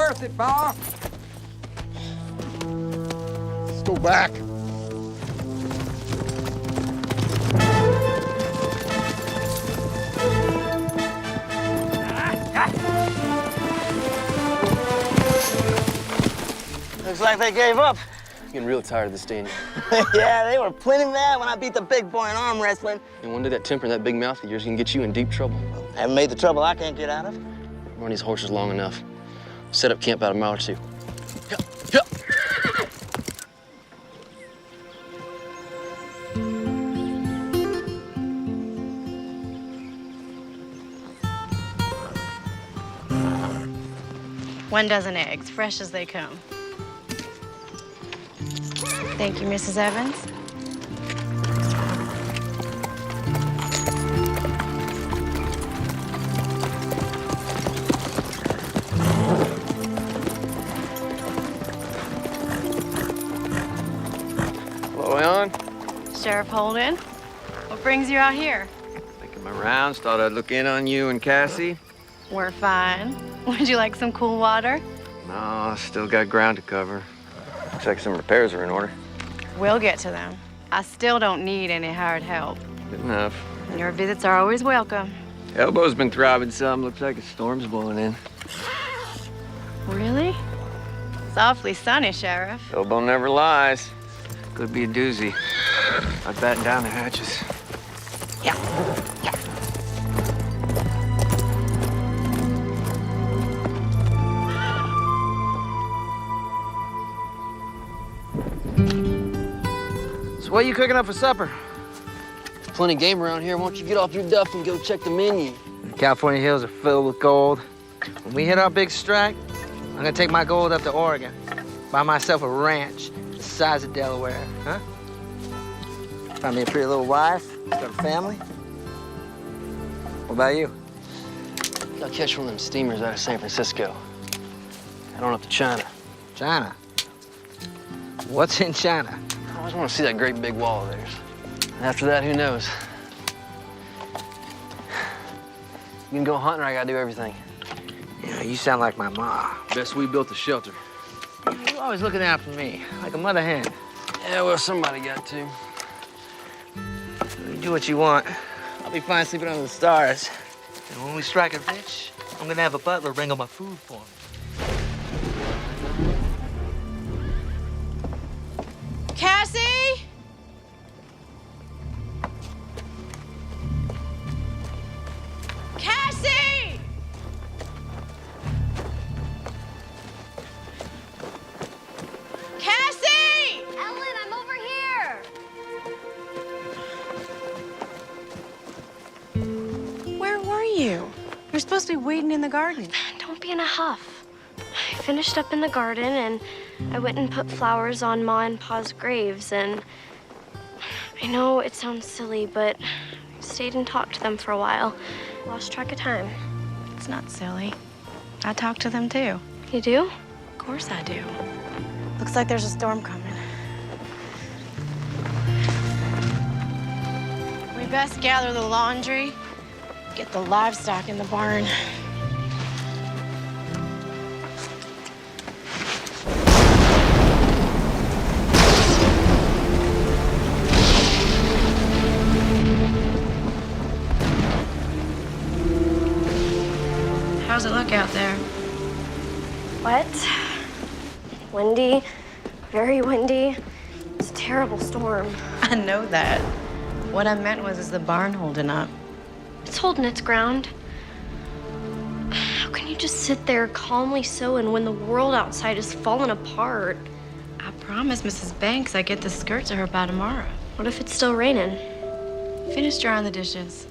worth it, Pa. Let's go back. Looks like they gave up. I'm getting real tired of this, Danny. Yeah, they were plenty mad when I beat the big boy in arm wrestling. And one day that temper and that big mouth of yours can get you in deep trouble. I haven't made the trouble I can't get out of. Run these horses long enough. Set up camp about a mile or two. One dozen eggs, fresh as they come. Thank you, Mrs. Evans. Hello, Alan. Sheriff Holden, what brings you out here? Making my rounds, thought I'd look in on you and Cassie. We're fine. Would you like some cool water? No, still got ground to cover. Looks like some repairs are in order. We'll get to them. I still don't need any hired help. Good enough. Your visits are always welcome. Elbow's been throbbing some. Looks like a storm's blowing in. Really? It's awfully sunny, Sheriff. Elbow never lies. Could be a doozy. I'd batten down the hatches. Yeah. So what are you cooking up for supper? There's plenty of game around here. Why don't you get off your duff and go check the menu? The California hills are filled with gold. When we hit our big strike, I'm gonna take my gold up to Oregon. Buy myself a ranch the size of Delaware, huh? Find me a pretty little wife, start a family. What about you? I'll catch one of them steamers out of San Francisco. Head on up to China. China? What's in China? I always want to see that great big wall of theirs. And after that, who knows? You can go hunting or I gotta do everything. You know, you sound like my ma. Best we built a shelter. You're always looking out for me, like a mother hen. Yeah, well, somebody got to. You do what you want. I'll be fine sleeping under the stars. And when we strike it rich, I'm gonna have a butler bring all my food for me. Cassie? Cassie! Cassie! Ellen, I'm over here. Where were you? You're supposed to be weeding in the garden. Don't be in a huff. I finished up in the garden and I went and put flowers on Ma and Pa's graves, and I know it sounds silly, but I stayed and talked to them for a while. Lost track of time. It's not silly. I talk to them too. You do? Of course I do. Looks like there's a storm coming. We best gather the laundry, get the livestock in the barn. How's it look out there? Wet, windy, very windy. It's a terrible storm. I know that. What I meant was, is the barn holding up? It's holding its ground. How can you just sit there calmly sewing when the world outside is falling apart? I promised Mrs. Banks I'd get the skirt to her by tomorrow. What if it's still raining? Finish drying the dishes.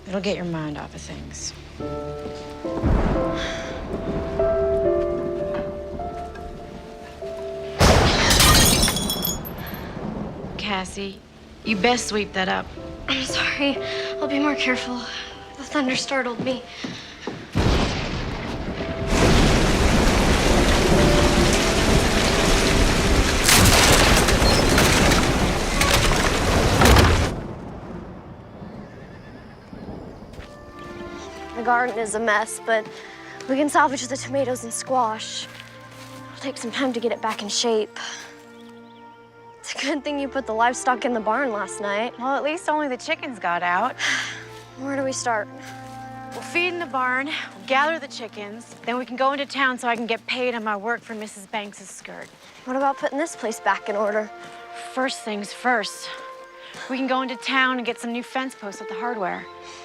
It'll get your mind off of things. Cassie, you best sweep that up. I'm sorry. I'll be more careful. The thunder startled me. The garden is a mess, but We can salvage the tomatoes and squash. It'll take some time to get it back in shape. It's a good thing you put the livestock in the barn last night. Well, at least only the chickens got out. Where do we start? We'll feed in the barn, we'll gather the chickens, then we can go into town so I can get paid on my work for Mrs. Banks's skirt. What about putting this place back in order? First things first. We can go into town and get some new fence posts at the hardware.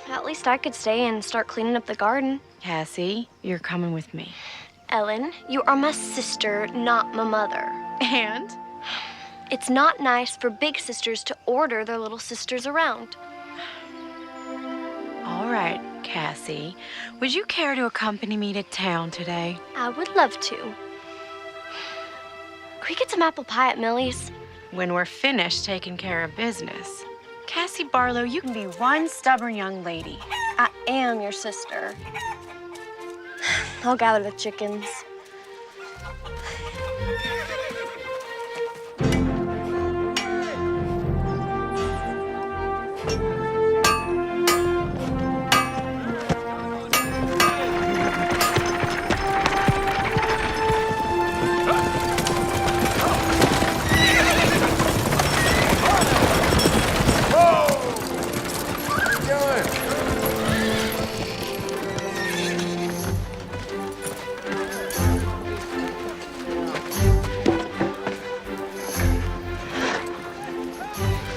At least I could stay and start cleaning up the garden. Cassie, you're coming with me. Ellen, you are my sister, not my mother. And? It's not nice for big sisters to order their little sisters around. All right, Cassie. Would you care to accompany me to town today? I would love to. Can we get some apple pie at Millie's? When we're finished taking care of business. Cassie Barlow, you can be one stubborn young lady. I am your sister. I'll gather the chickens.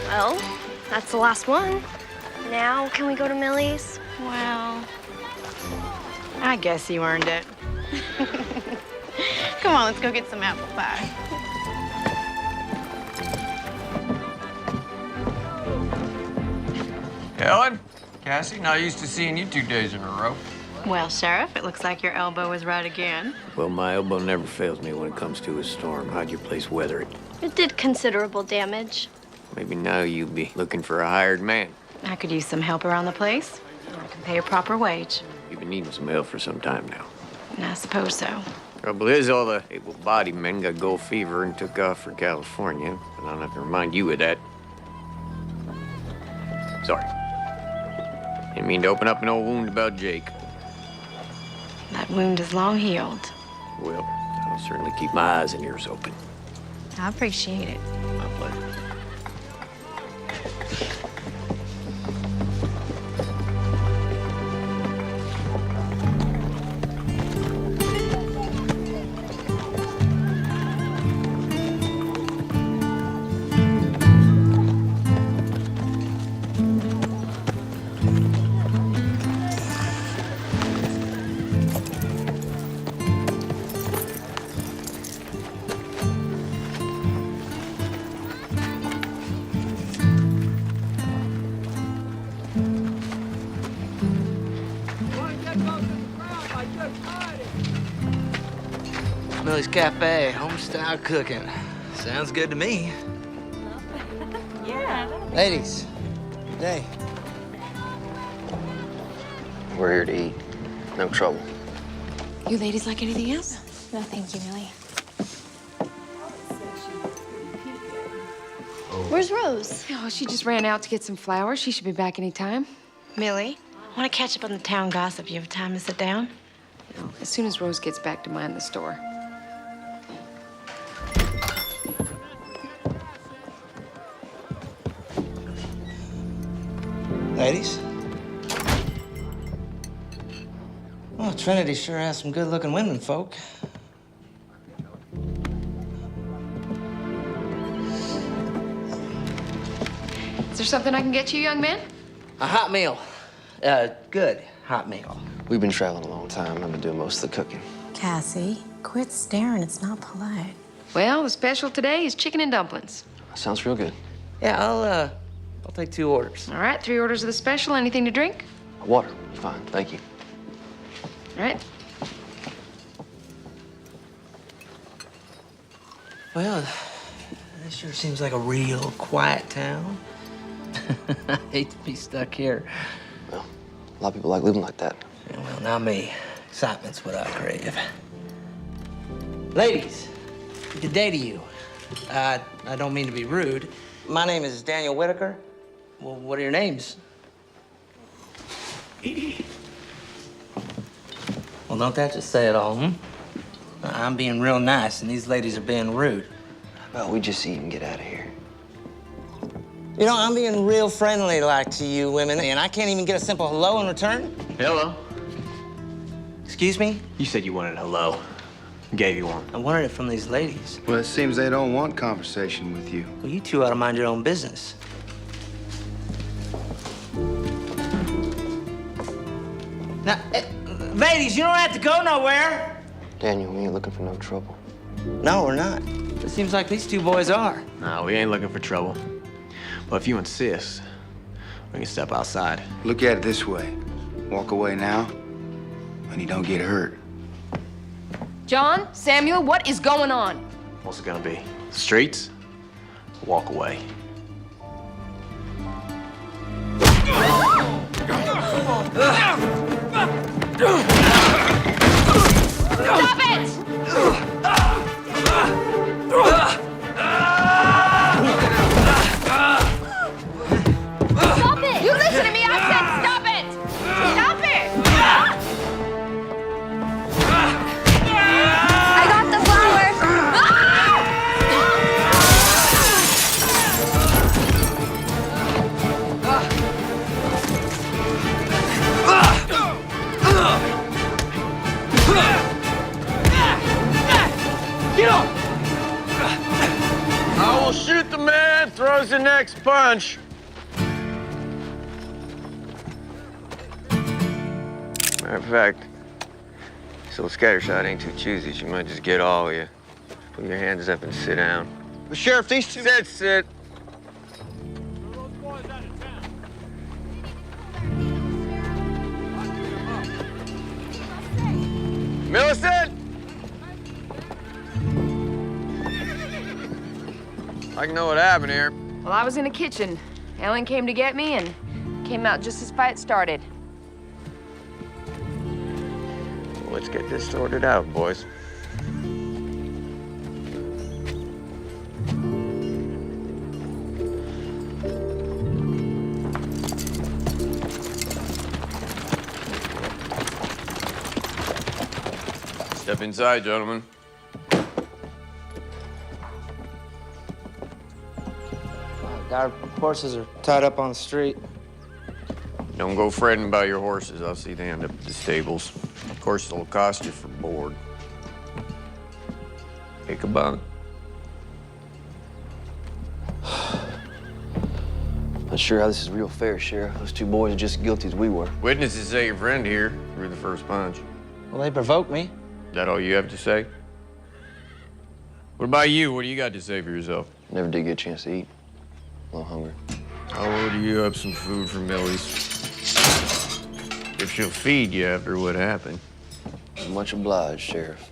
Well, that's the last one. Now, can we go to Millie's? Well, I guess you earned it. Come on, let's go get some apple pie. Ellen, Cassie, not used to seeing you 2 days in a row. Well, Sheriff, it looks like your elbow is right again. Well, my elbow never fails me when it comes to a storm. How'd your place weather it? It did considerable damage. Maybe now you'll be looking for a hired man. I could use some help around the place. I can pay a proper wage. You've been needing some help for some time now. I suppose so. Trouble is, all the able-bodied men got gold fever and took off for California. But I don't have to remind you of that. Sorry. Didn't mean to open up an old wound about Jake. That wound is long healed. Well, I'll certainly keep my eyes and ears open. I appreciate it. My pleasure. Millie's Cafe, home-style cooking. Sounds good to me. Yeah. Ladies, good day. We're here to eat. No trouble. You ladies like anything else? No, thank you, Millie. Where's Rose? Oh, she just ran out to get some flowers. She should be back any time. Millie, I want to catch up on the town gossip. You have time to sit down? No, as soon as Rose gets back to mind the store. Ladies? Well, Trinity sure has some good-looking women, folk. Is there something I can get you, young man? A hot meal. Good hot meal. We've been traveling a long time. I've been doing most of the cooking. Cassie, quit staring. It's not polite. Well, the special today is chicken and dumplings. Sounds real good. Yeah, I'll take 2 orders. All right, 3 orders of the special. Anything to drink? Water. Fine. Thank you. All right. Well, this sure seems like a real quiet town. I hate to be stuck here. Well, a lot of people like living like that. Yeah, well, not me. Excitement's what I crave. Ladies, good day to you. I don't mean to be rude. My name is Daniel Whitaker. Well, what are your names? Well, Well, don't that just say it all, hmm? I'm being real nice, and these ladies are being rude. How about we just eat and get out of here? You know, I'm being real friendly like to you women, and I can't even get a simple hello in return. Hello. Excuse me? You said you wanted a hello. Gave you one. I wanted it from these ladies. Well, it seems they don't want conversation with you. Well, you two ought to mind your own business. Now, ladies, you don't have to go nowhere. Daniel, we ain't looking for no trouble. No, we're not. It seems like these two boys are. No, we ain't looking for trouble. But if you insist, we can step outside. Look at it this way. Walk away now, and you don't get hurt. John, Samuel, what is going on? What's it gonna be? Streets? Walk away. Stop it! Stop it! You listen to me, I said stop it! Stop it! I got the flowers! I will shoot the man throws the next punch. Matter of fact, this old scattershot ain't too choosy. She might just get all of you. Put your hands up and sit down. But Sheriff, these two... Sit. Millicent! I know what happened here. Well, I was in the kitchen. Ellen came to get me and came out just as fight started. Let's get this sorted out, boys. Step inside, gentlemen. Our horses are tied up on the street. Don't go fretting about your horses. I'll see they end up at the stables. Of course, it'll cost you for board. Take a bunk. Not sure how this is real fair, Sheriff. Those two boys are just as guilty as we were. Witnesses say your friend here threw the first punch. Well, they provoked me. Is that all you have to say? What about you? What do you got to say for yourself? Never did get a chance to eat. A little hungry. I'll order you up some food from Millie's. If she'll feed you after what happened. Much obliged, Sheriff.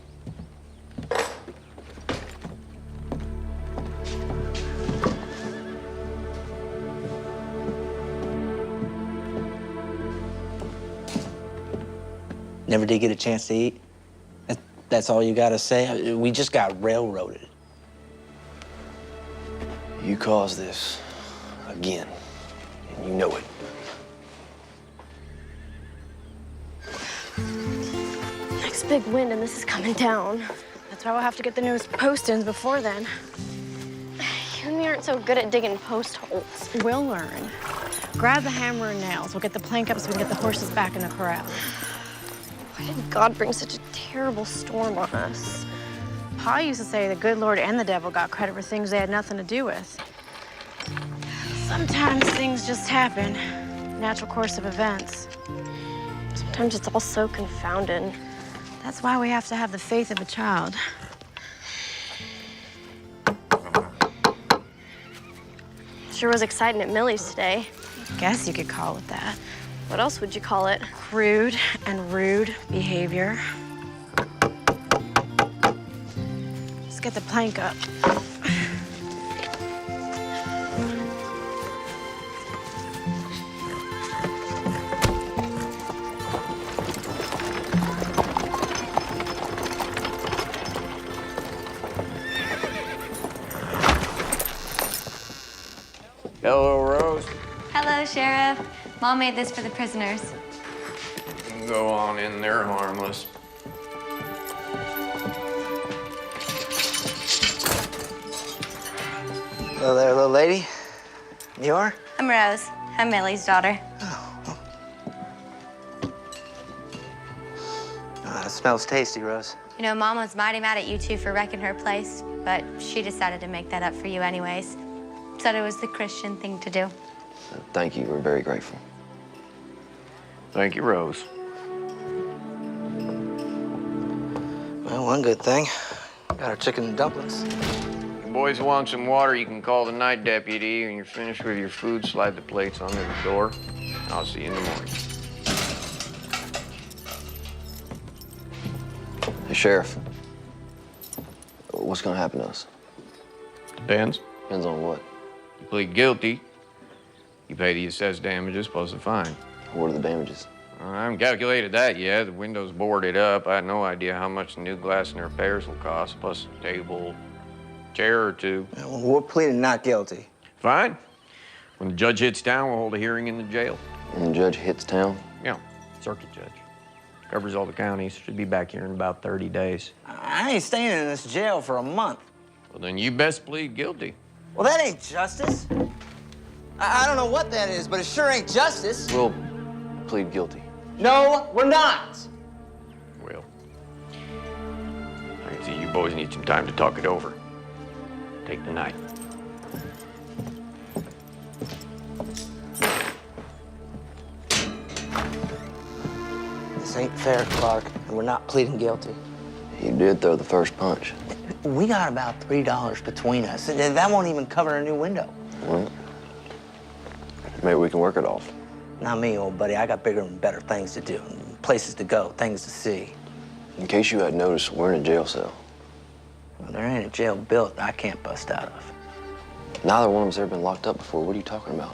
Never did get a chance to eat. That's all you gotta say? We just got railroaded. You caused this again, and you know it. Next big wind and this is coming down. That's why we'll have to get the newest post-ins before then. You and me aren't so good at digging post holes. We'll learn. Grab the hammer and nails. We'll get the plank up so we can get the horses back in the corral. Why did God bring such a terrible storm on us? Pa used to say the good Lord and the devil got credit for things they had nothing to do with. Sometimes things just happen. Natural course of events. Sometimes it's all so confounded. That's why we have to have the faith of a child. Sure was exciting at Millie's today. Guess you could call it that. What else would you call it? Crude and rude behavior. Let's get the plank up. Hello, Rose. Hello, Sheriff. Mom made this for the prisoners. You can go on in there harmless. Hello there, little lady. You are? I'm Rose. I'm Millie's daughter. It smells tasty, Rose. You know, Mom was mighty mad at you two for wrecking her place, but she decided to make that up for you anyways. Said it was the Christian thing to do. Thank you. We're very grateful. Thank you, Rose. Well, one good thing. Got our chicken and dumplings. If you boys want some water, you can call the night deputy. When you're finished with your food, slide the plates under the door. I'll see you in the morning. Hey, Sheriff. What's gonna happen to us? Depends. Depends on what. You plead guilty, you pay the assessed damages plus a fine. What are the damages? I haven't calculated that yet. The window's boarded up. I had no idea how much the new glass and repairs will cost, plus a table, chair or two. Well, we're pleading not guilty. Fine. When the judge hits town, we'll hold a hearing in the jail. When the judge hits town? Yeah, circuit judge. Covers all the counties. Should be back here in about 30 days. I ain't staying in this jail for a month. Well, then you best plead guilty. Well, that ain't justice. I don't know what that is, but it sure ain't justice. We'll plead guilty. No, we're not. Well, I can see you boys need some time to talk it over. Take the night. This ain't fair, Clark, and we're not pleading guilty. You did throw the first punch. We got about $3 between us. That won't even cover a new window. Well, maybe we can work it off. Not me, old buddy. I got bigger and better things to do, places to go, things to see. In case you hadn't noticed, we're in a jail cell. Well, there ain't a jail built I can't bust out of. Neither one of us ever been locked up before. What are you talking about?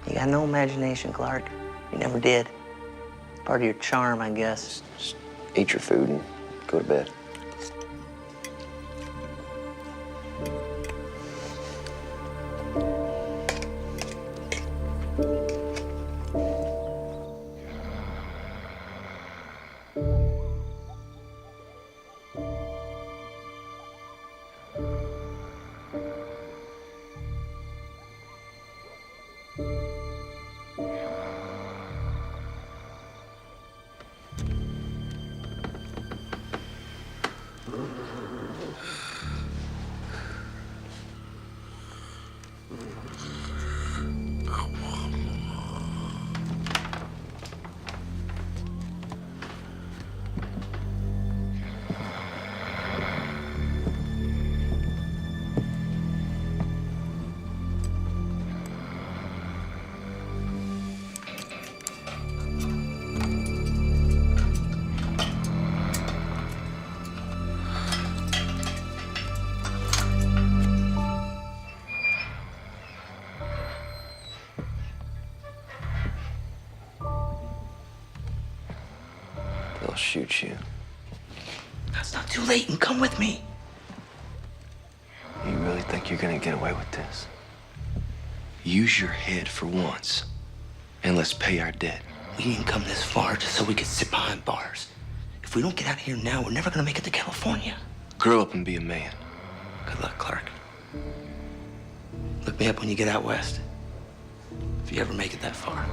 You got no imagination, Clark. You never did. Part of your charm, I guess. Just eat your food and go to bed. They'll shoot you. It's not too late, and come with me. You really think you're gonna get away with this? Use your head for once, and let's pay our debt. We didn't come this far just so we could sit behind bars. If we don't get out of here now, we're never gonna make it to California. Grow up and be a man. Good luck, Clark. Look me up when you get out west. If you ever make it that far.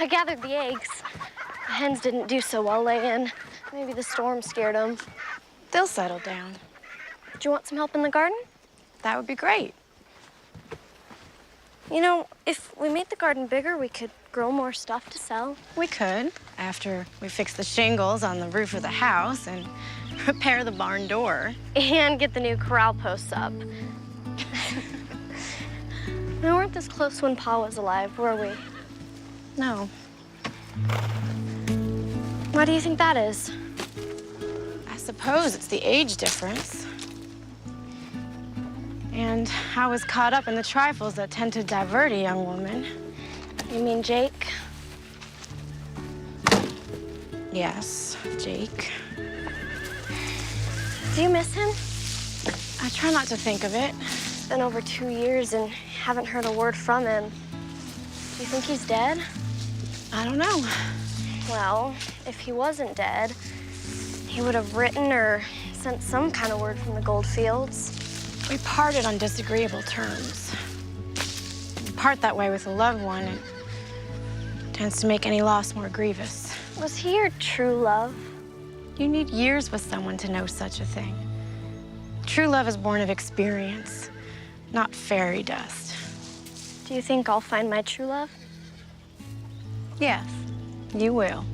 I gathered the eggs. The hens didn't do so well laying. Maybe the storm scared them. They'll settle down. Do you want some help in the garden? That would be great. You know, if we made the garden bigger, we could grow more stuff to sell. We could, after we fix the shingles on the roof of the house and repair the barn door. And get the new corral posts up. We weren't this close when Pa was alive, were we? No. Why do you think that is? I suppose it's the age difference. And I was caught up in the trifles that tend to divert a young woman. You mean Jake? Yes, Jake. Do you miss him? I try not to think of it. It's been over 2 years and haven't heard a word from him. Do you think he's dead? I don't know. Well, if he wasn't dead, he would have written or sent some kind of word from the gold fields. We parted on disagreeable terms. You part that way with a loved one, it tends to make any loss more grievous. Was he your true love? You need years with someone to know such a thing. True love is born of experience, not fairy dust. Do you think I'll find my true love? Yes, you will.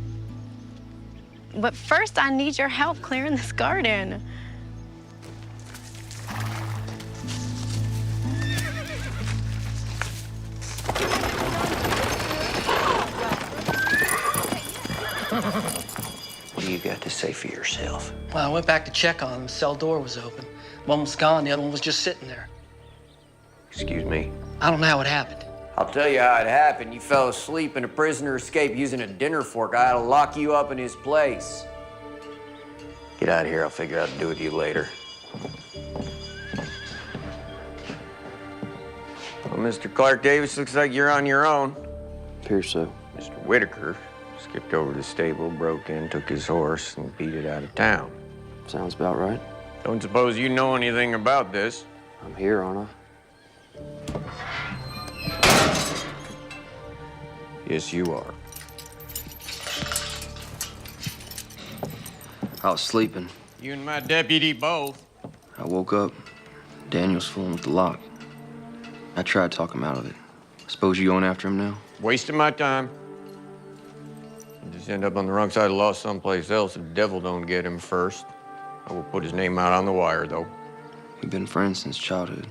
But first, I need your help clearing this garden. What do you got to say for yourself? Well, I went back to check on him. The cell door was open. One was gone, the other one was just sitting there. Excuse me? I don't know how it happened. I'll tell you how it happened. You fell asleep and a prisoner escaped using a dinner fork. I had to lock you up in his place. Get out of here. I'll figure out what to do with you later. Well, Mr. Clark Davis, looks like you're on your own. Appears so. Mr. Whitaker skipped over to the stable, broke in, took his horse, and beat it out of town. Sounds about right. Don't suppose you know anything about this. I'm here, aren't I? Yes, you are. I was sleeping. You and my deputy both. I woke up. Daniel's fooling with the lock. I tried to talk him out of it. Suppose you going after him now? Wasting my time. I'll just end up on the wrong side of the law someplace else if the devil don't get him first. I will put his name out on the wire, though. We've been friends since childhood.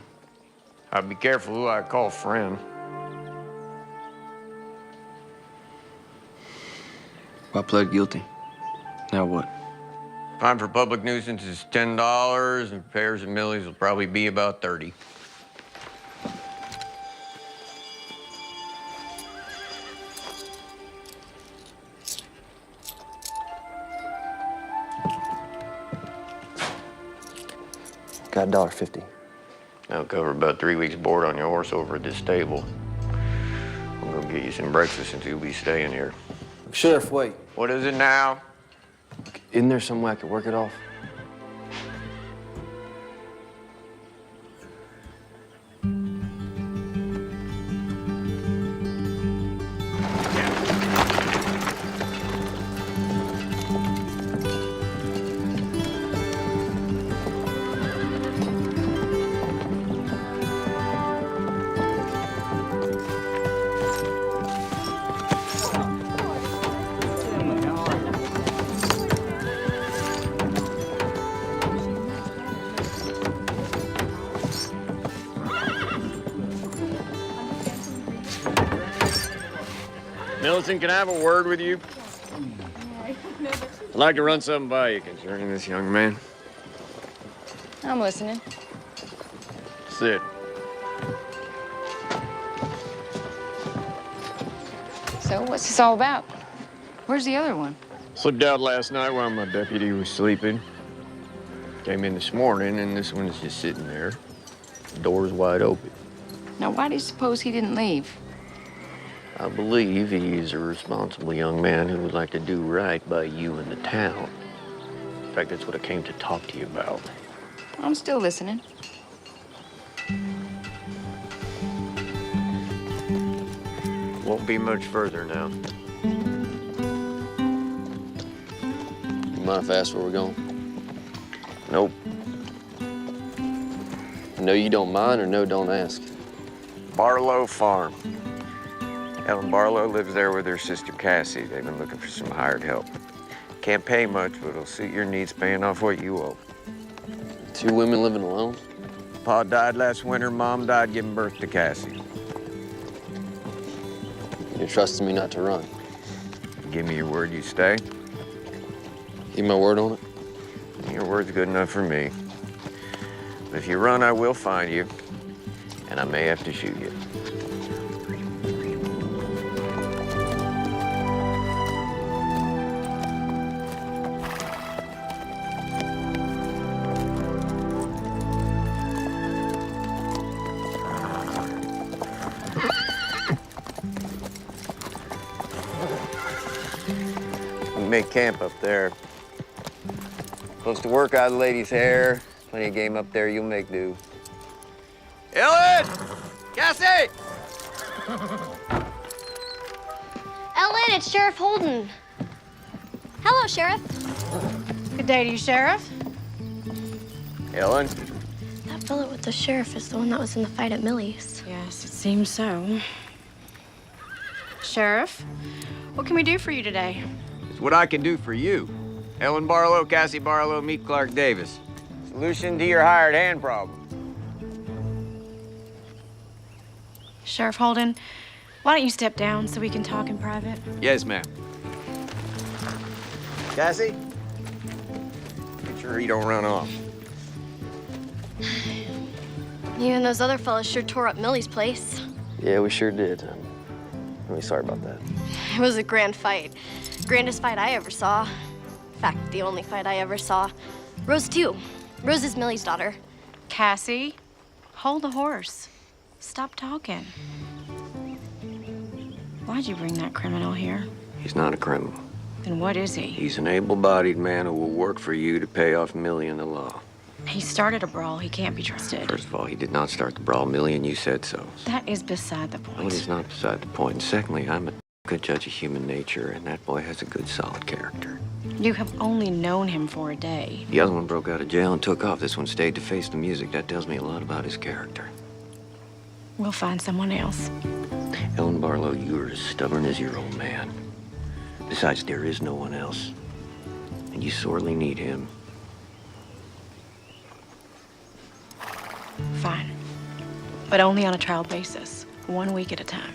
I'd be careful who I call friend. I pled guilty. Now what? Fine for public nuisance is $10, and repairs and millies will probably be about 30. Got $1.50. That'll cover about 3 weeks' board on your horse over at this stable. I'm gonna get you some breakfast since you'll be staying here. Sheriff, wait. What is it now? Isn't there some way I could work it off? Millicent, can I have a word with you? I'd like to run something by you concerning this young man. I'm listening. Sit. So, what's this all about? Where's the other one? Slipped out last night while my deputy was sleeping. Came in this morning, and this one's just sitting there. The door's wide open. Now, why do you suppose he didn't leave? I believe he's a responsible young man who would like to do right by you and the town. In fact, that's what I came to talk to you about. I'm still listening. Won't be much further now. You mind if I ask where we're going? Nope. No, you don't mind, or no, don't ask? Barlow Farm. Ellen Barlow lives there with her sister Cassie. They've been looking for some hired help. Can't pay much, but it'll suit your needs paying off what you owe. 2 women living alone? Pa died last winter, Mom died giving birth to Cassie. You're trusting me not to run? Give me your word you stay. Give my word on it? Your word's good enough for me. But if you run, I will find you, and I may have to shoot you. We make camp up there. Close to work out of the lady's hair. Plenty of game up there, you'll make do. Ellen! Cassie! Ellen, it's Sheriff Holden. Hello, Sheriff. Good day to you, Sheriff. Ellen? That fellow with the sheriff is the one that was in the fight at Millie's. Yes, it seems so. Sheriff, what can we do for you today? It's what I can do for you. Ellen Barlow, Cassie Barlow, meet Clark Davis. Solution to your hired hand problem. Sheriff Holden, why don't you step down so we can talk in private? Yes, ma'am. Cassie? Make sure he don't run off. You and those other fellas sure tore up Millie's place. Yeah, we sure did. I'm really sorry about that. It was a grand fight. Grandest fight I ever saw. In fact, the only fight I ever saw. Rose, too. Rose is Millie's daughter. Cassie, hold the horse. Stop talking. Why'd you bring that criminal here? He's not a criminal. Then what is he? He's an able-bodied man who will work for you to pay off Millie and the law. He started a brawl. He can't be trusted. First of all, he did not start the brawl, Millie, and you said so. That is beside the No, point. it is not beside the point. And secondly, I'm a good judge of human nature, and that boy has a good, solid character. You have only known him for a day. The other one broke out of jail and took off. This one stayed to face the music. That tells me a lot about his character. We'll find someone else. Ellen Barlow, you are as stubborn as your old man. Besides, there is no one else. And you sorely need him. Fine. But only on a trial basis. 1 week at a time.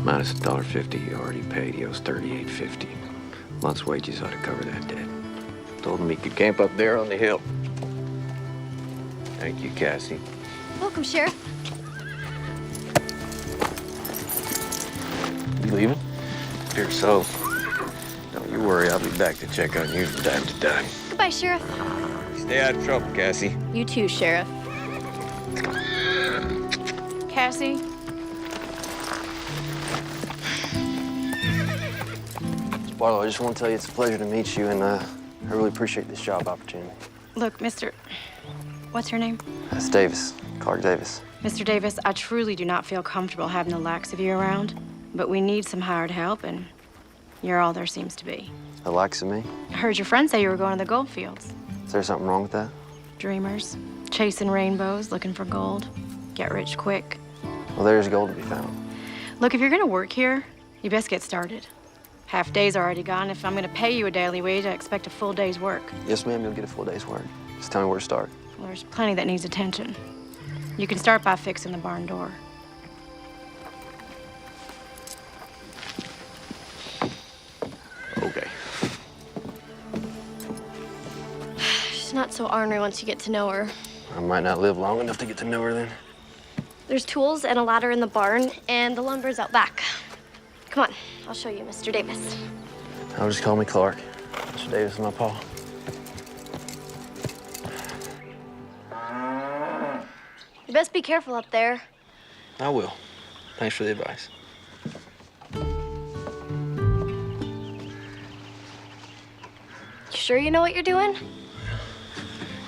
Minus $1.50 you already paid. He owes $38.50. Month's wages ought to cover that debt. Told him he could camp up there on the hill. Thank you, Cassie. Welcome, Sheriff. You leaving? Fear so. Don't you worry, I'll be back to check on you from time to time. Goodbye, Sheriff. Stay out of trouble, Cassie. You too, Sheriff. Cassie? Barlow, I just want to tell you it's a pleasure to meet you, and I really appreciate this job opportunity. Look, what's your name? That's Davis, Clark Davis. Mr. Davis, I truly do not feel comfortable having the likes of you around, but we need some hired help, and you're all there seems to be. The likes of me? I heard your friend say you were going to the gold fields. Is there something wrong with that? Dreamers, chasing rainbows, looking for gold. Get rich quick. Well, there's gold to be found. Look, if you're gonna work here, you best get started. Half day's already gone. If I'm gonna pay you a daily wage, I expect a full day's work. Yes, ma'am, you'll get a full day's work. Just tell me where to start. Well, there's plenty that needs attention. You can start by fixing the barn door. Okay. She's not so ornery once you get to know her. I might not live long enough to get to know her then. There's tools and a ladder in the barn, and the lumber's out back. Come on, I'll show you, Mr. Davis. I'll just call me Clark. Mr. Davis is my pa. You best be careful up there. I will. Thanks for the advice. You sure you know what you're doing?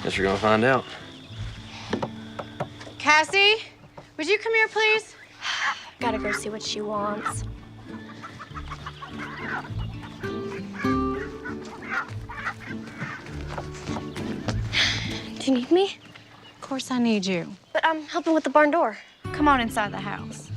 Guess you're gonna find out. Cassie, would you come here, please? Gotta go see what she wants. Do you need me? Of course I need you. But I'm helping with the barn door. Come on inside the house.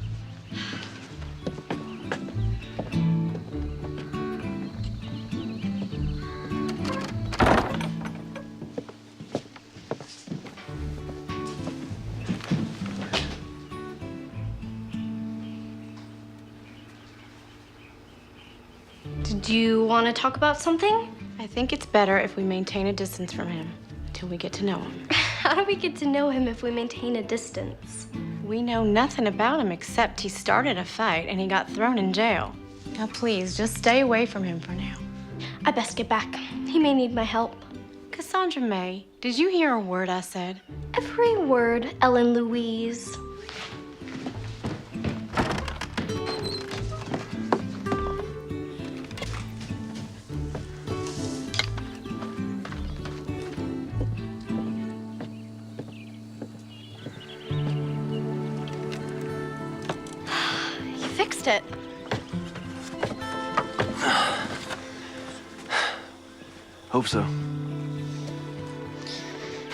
Did you want to talk about something? I think it's better if we maintain a distance from him until we get to know him. How do we get to know him if we maintain a distance? We know nothing about him except he started a fight and he got thrown in jail. Now, please, just stay away from him for now. I best get back. He may need my help. Cassandra May, did you hear a word I said? Every word, Ellen Louise. You fixed it. Hope so.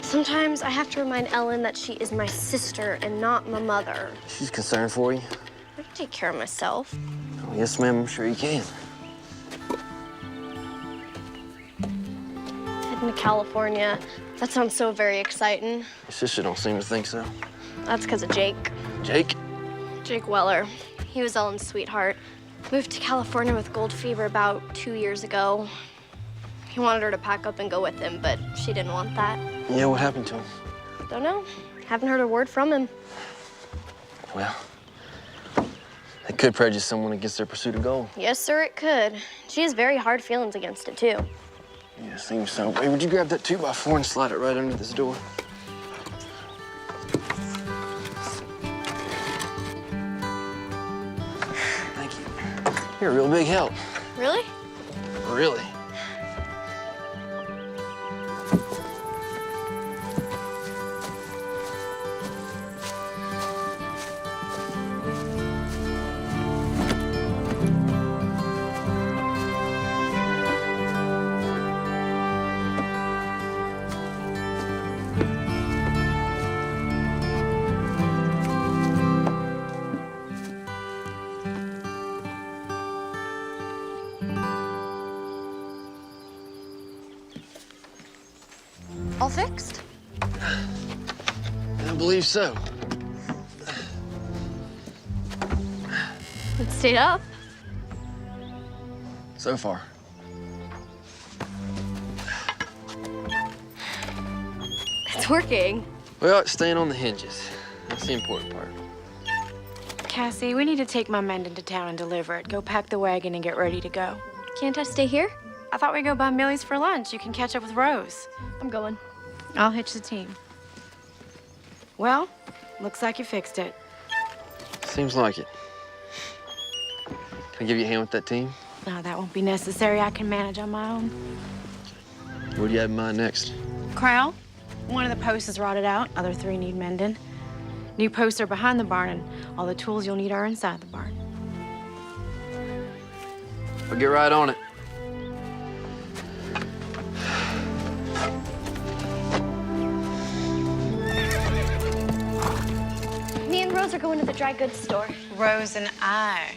Sometimes I have to remind Ellen that she is my sister and not my mother. She's concerned for you. I can take care of myself. Oh, yes, ma'am, I'm sure you can. Heading to California. That sounds so very exciting. Your sister don't seem to think so. That's because of Jake. Jake? Jake Weller. He was Ellen's sweetheart. Moved to California with gold fever about 2 years ago. He wanted her to pack up and go with him, but she didn't want that. Yeah, what happened to him? Don't know. Haven't heard a word from him. Well, it could prejudice someone against their pursuit of gold. Yes, sir, it could. She has very hard feelings against it, too. Yeah, seems so. Hey, would you grab that 2x4 and slide it right under this door? Thank you. You're a real big help. Really? Really? All fixed? I believe so. It stayed up. So far. It's working. Well, it's staying on the hinges. That's the important part. Cassie, we need to take my men into town and deliver it. Go pack the wagon and get ready to go. Can't I stay here? I thought we'd go by Millie's for lunch. You can catch up with Rose. I'm going. I'll hitch the team. Well, looks like you fixed it. Seems like it. Can I give you a hand with that team? No, that won't be necessary. I can manage on my own. What do you have in mind next? Corral, one of the posts is rotted out. Other 3 need mending. New posts are behind the barn, and all the tools you'll need are inside the barn. I'll get right on it. Me and Rose are going to the dry goods store. Rose and I.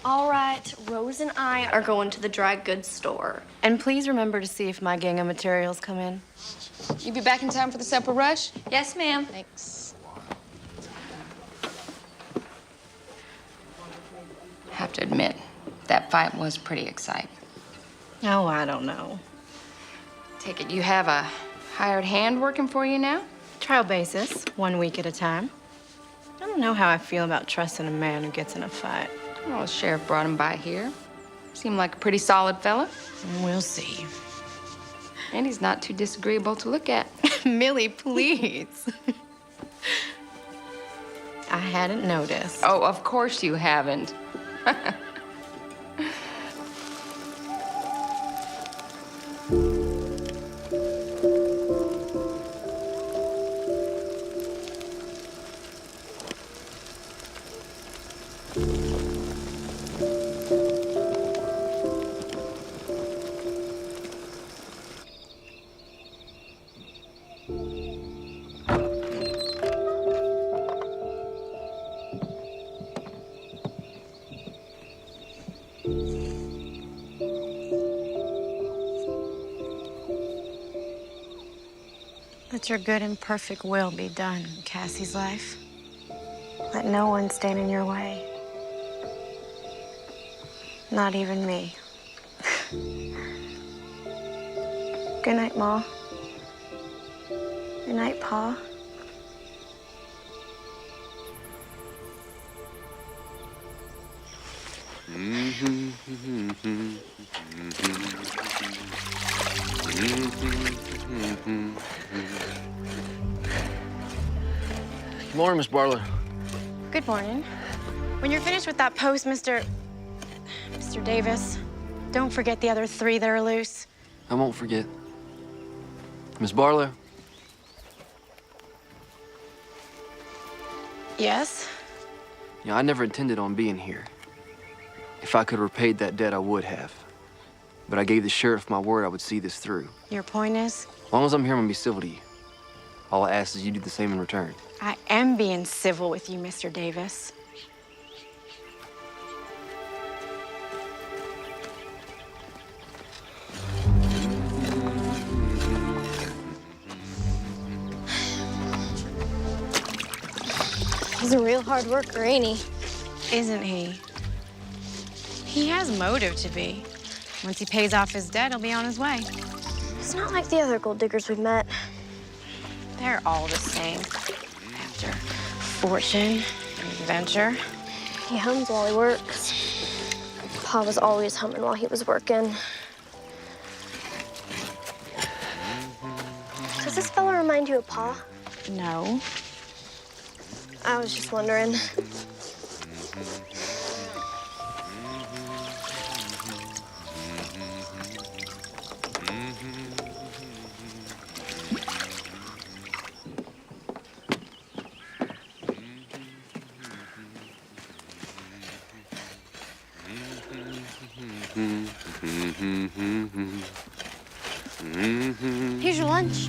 All right, Rose and I are going to the dry goods store. And please remember to see if my gingham materials come in. You be back in time for the supper rush? Yes, ma'am. Thanks. Have to admit, that fight was pretty exciting. Oh, I don't know. Take it you have a hired hand working for you now? Trial basis, 1 week at a time. I don't know how I feel about trusting a man who gets in a fight. Well, the sheriff brought him by here. Seemed like a pretty solid fella. We'll see. And he's not too disagreeable to look at. Millie, please. I hadn't noticed. Oh, of course you haven't. Let your good and perfect will be done in Cassie's life. Let no one stand in your way. Not even me. Good night, Ma. Good night, Pa. Good morning, Miss Barlow. Good morning. When you're finished with that post, Mr. Davis, don't forget the other 3 that are loose. I won't forget. Miss Barlow, Yes? you know, I never intended on being here. If I could have repaid that debt, I would have. But I gave the sheriff my word I would see this through. Your point is? As long as I'm here, I'm gonna be civil to you. All I ask is you do the same in return. I am being civil with you, Mr. Davis. He's a real hard worker, ain't he? Isn't he? He has motive to be. Once he pays off his debt, he'll be on his way. He's not like the other gold diggers we've met. They're all the same. After fortune and adventure. He hums while he works. Pa was always humming while he was working. Does this fella remind you of Pa? No. I was just wondering. Here's your lunch.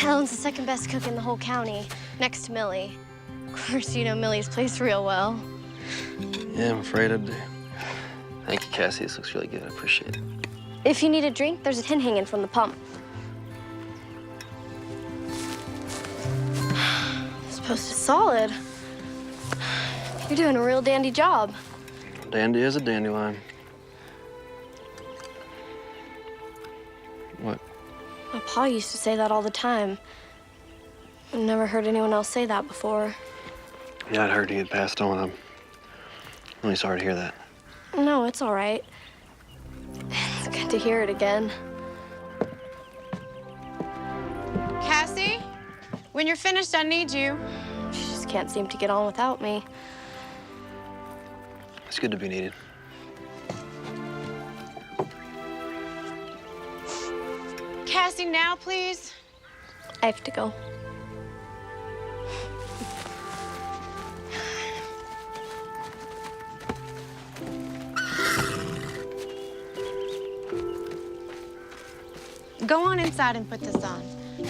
Ellen's the second best cook in the whole county, next to Millie. Of course, you know Millie's place real well. Yeah, I'm afraid I do. Thank you, Cassie. This looks really good. I appreciate it. If you need a drink, there's a tin hanging from the pump. This post is solid. You're doing a real dandy job. Dandy is a dandelion. What? My pa used to say that all the time. I've never heard anyone else say that before. Yeah, I'd heard he had passed on. I'm really sorry to hear that. No, it's all right. It's good to hear it again. Cassie, when you're finished, I need you. She just can't seem to get on without me. It's good to be needed. Cassie, now, please. I have to go. Go on inside and put this on.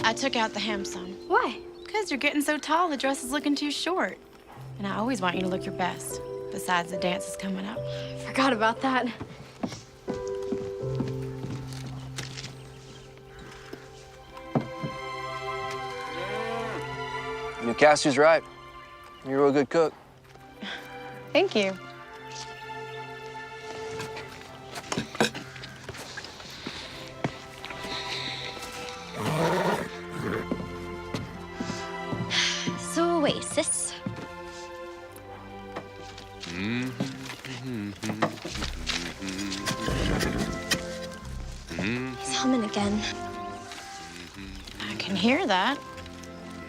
I took out the hem some. Why? Because you're getting so tall, the dress is looking too short. And I always want you to look your best. Besides, the dance is coming up. Forgot about that. You know, Cassie's right. You're a real good cook. Thank you. So, Oasis. He's humming again. I can hear that.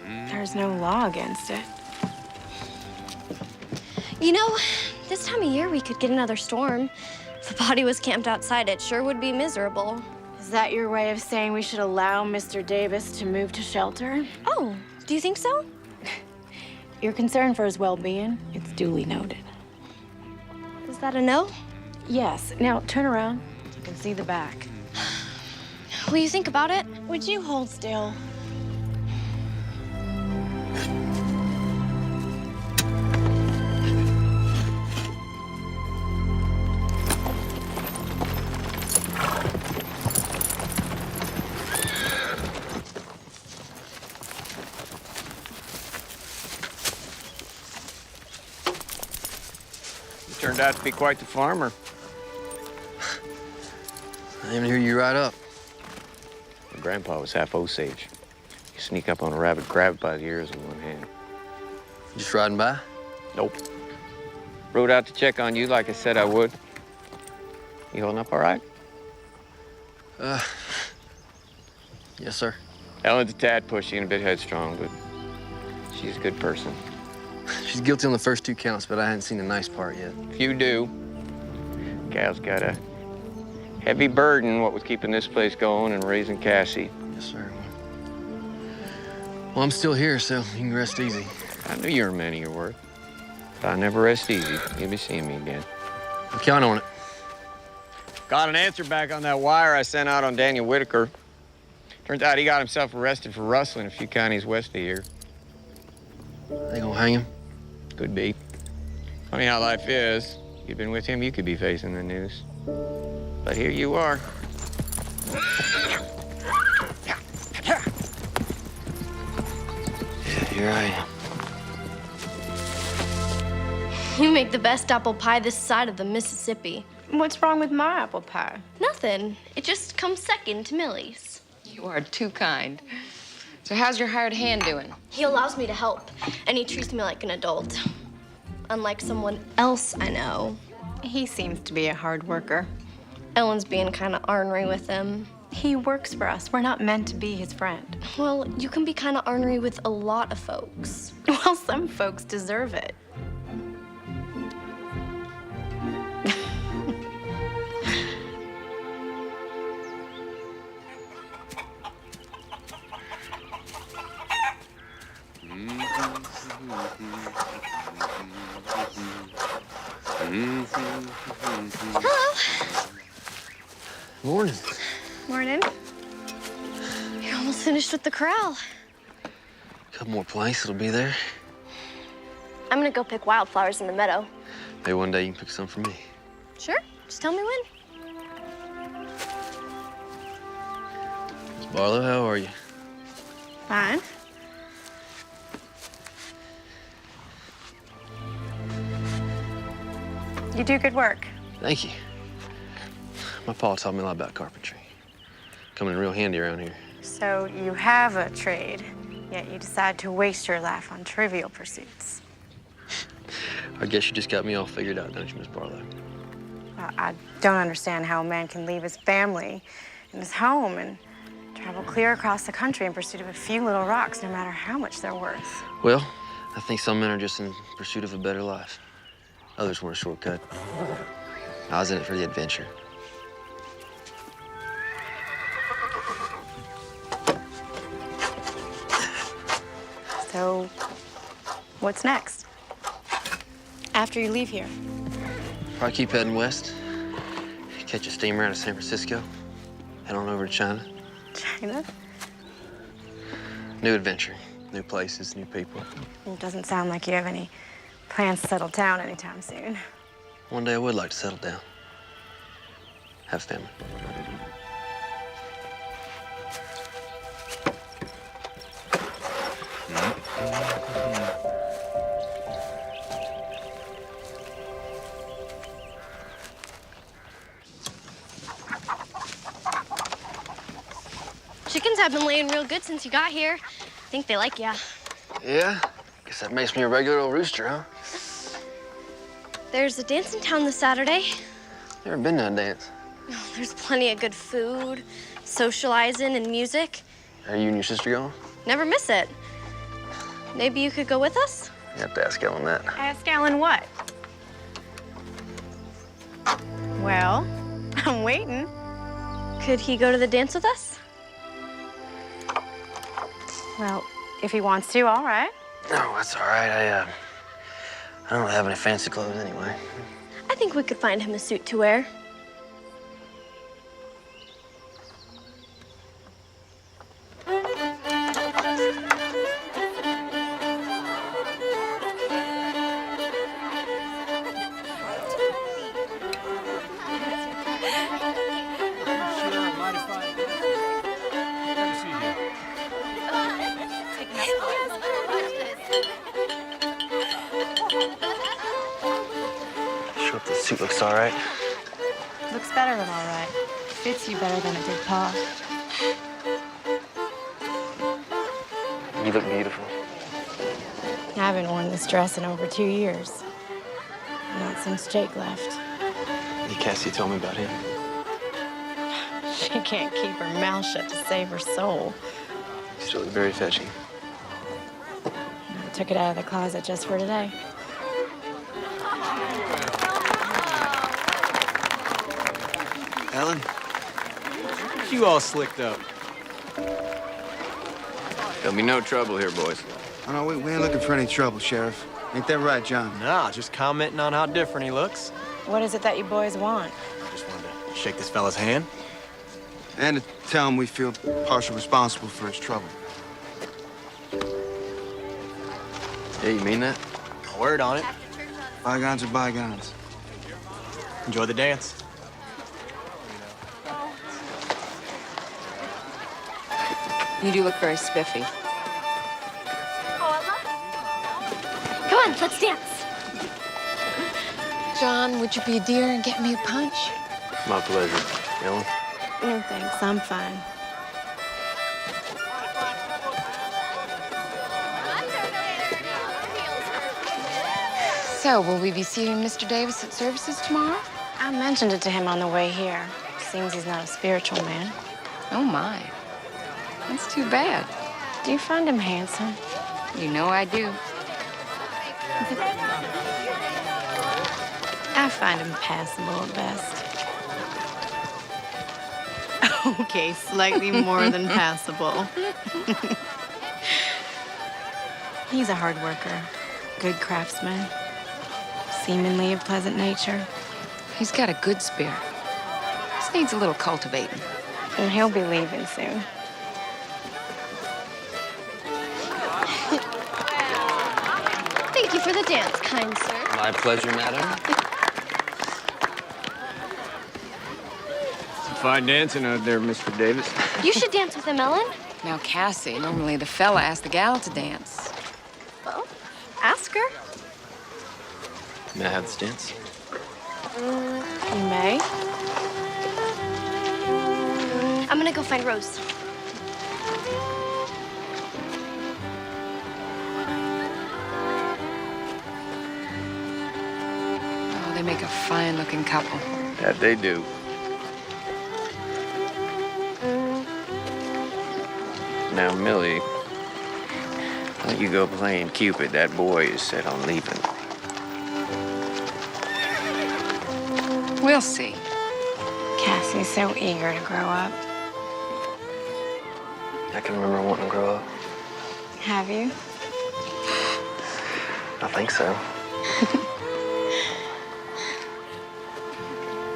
There's no law against it. You know, this time of year we could get another storm. If the body was camped outside, it sure would be miserable. Is that your way of saying we should allow Mr. Davis to move to shelter? Oh, do you think so? You're concerned for his well-being. It's duly noted. Is that a no? Yes. Now, turn around. You can see the back. Will you think about it? Would you hold still? Turned out to be quite the farmer. I even hear you right up. My grandpa was half Osage. You sneak up on a rabbit, grab it by the ears in one hand. Just riding by? Nope. Rode out to check on you like I said I would. You holding up all right? Yes, sir. Ellen's a tad pushy and a bit headstrong, but she's a good person. She's guilty on the first 2 counts, but I hadn't seen the nice part yet. If you do, Cal's got a heavy burden, what with keeping this place going and raising Cassie. Yes, sir. Well, I'm still here, so you can rest easy. I knew you were a man of your word. But I never rest easy. You'll be seeing me again. I'll count on it. Got an answer back on that wire I sent out on Daniel Whitaker. Turns out he got himself arrested for rustling a few counties west of here. They gonna hang him? Could be. Funny how life is. If you'd been with him, you could be facing the news. But here you are. Yeah, here I am. You make the best apple pie this side of the Mississippi. What's wrong with my apple pie? Nothing. It just comes second to Millie's. You are too kind. So how's your hired hand doing? He allows me to help, and he treats me like an adult. Unlike someone else I know. He seems to be a hard worker. Ellen's being kind of ornery with him. He works for us. We're not meant to be his friend. Well, you can be kind of ornery with a lot of folks. Well, some folks deserve it. Hello. Morning. Morning. You're almost finished with the corral. Couple more planks, it'll be there. I'm gonna go pick wildflowers in the meadow. Maybe one day you can pick some for me. Sure, just tell me when. Miss Barlow, how are you? Fine. You do good work. Thank you. My pa taught me a lot about carpentry. Coming in real handy around here. So you have a trade, yet you decide to waste your life on trivial pursuits. I guess you just got me all figured out, don't you, Miss Barlow? Well, I don't understand how a man can leave his family and his home and travel clear across the country in pursuit of a few little rocks, no matter how much they're worth. Well, I think some men are just in pursuit of a better life. Others want a shortcut. I was in it for the adventure. So, what's next? After you leave here? Probably keep heading west. Catch a steamer out of San Francisco. Head on over to China. China? New adventure. New places, new people. It doesn't sound like you have any plans to settle down anytime soon. One day I would like to settle down. Have family. Chickens have been laying real good since you got here. I think they like ya. Yeah? Guess that makes me a regular old rooster, huh? There's a dance in town this Saturday. Never been to a dance. Oh, there's plenty of good food, socializing, and music. Are you and your sister going? Never miss it. Maybe you could go with us? You have to ask Ellen that. Ask Alan what? Well, I'm waiting. Could he go to the dance with us? Well, if he wants to, all right. No, that's all right. I don't have any fancy clothes anyway. I think we could find him a suit to wear. Show up the Suit looks all right. Looks better than all right. Fits you better than it did Pa. You look beautiful. I haven't worn this dress in over 2 years. Not since Jake left. Hey, Cassie told me about him. She can't keep her mouth shut to save her soul. He still look very fetching. I took it out of the closet just for today. Ellen? You all slicked up. There'll be no trouble here, boys. Oh, no, we ain't looking for any trouble, Sheriff. Ain't that right, John? Nah, just commenting on how different he looks. What is it that you boys want? Just wanted to shake this fella's hand. And to tell him we feel partially responsible for his trouble. Yeah, you mean that? Word on it. Bygones are bygones. Enjoy the dance. You do look very spiffy. Come on, let's dance. John, would you be a dear and get me a punch? My pleasure. Ellen? No thanks, I'm fine. So, will we be seeing Mr. Davis at services tomorrow? I mentioned it to him on the way here. Seems he's not a spiritual man. Oh, my. That's too bad. Do you find him handsome? You know I do. I find him passable at best. Okay, slightly more than passable. He's a hard worker, good craftsman, seemingly of pleasant nature. He's got a good spirit. Just needs a little cultivating. And he'll be leaving soon. Thank you for the dance, kind sir. My pleasure, madam. Fine dancing out there, Mr. Davis. You should dance with him, Ellen. Now, Cassie, normally the fella asks the gal to dance. Well, ask her. May I have this dance? You may. I'm gonna go find Rose. Oh, they make a fine-looking couple. That they do. Now, Millie, don't you go playing Cupid. That boy is set on leaving. We'll see. Cassie's so eager to grow up. I can remember wanting to grow up. Have you? I think so.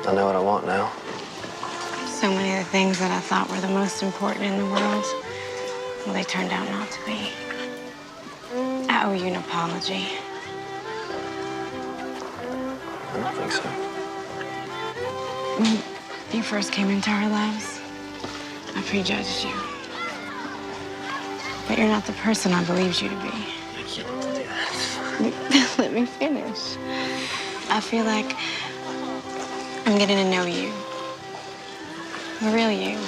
I know what I want now. So many of the things that I thought were the most important in the world, well, they turned out not to be. I owe you an apology. I don't think so. When you first came into our lives, I prejudged you. But you're not the person I believed you to be. I can't do that. Let me finish. I feel like I'm getting to know you. The real you,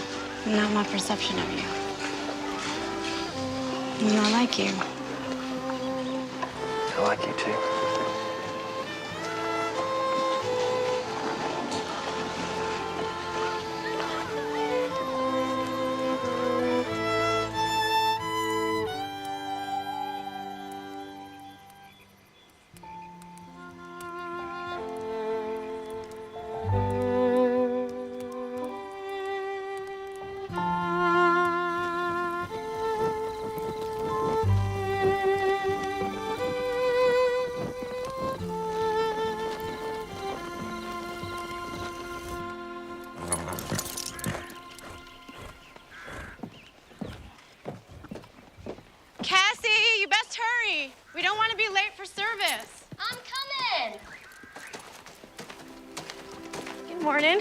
not my perception of you. And I like you. I like you too. Cassie, you best hurry. We don't want to be late for service. I'm coming. Good morning.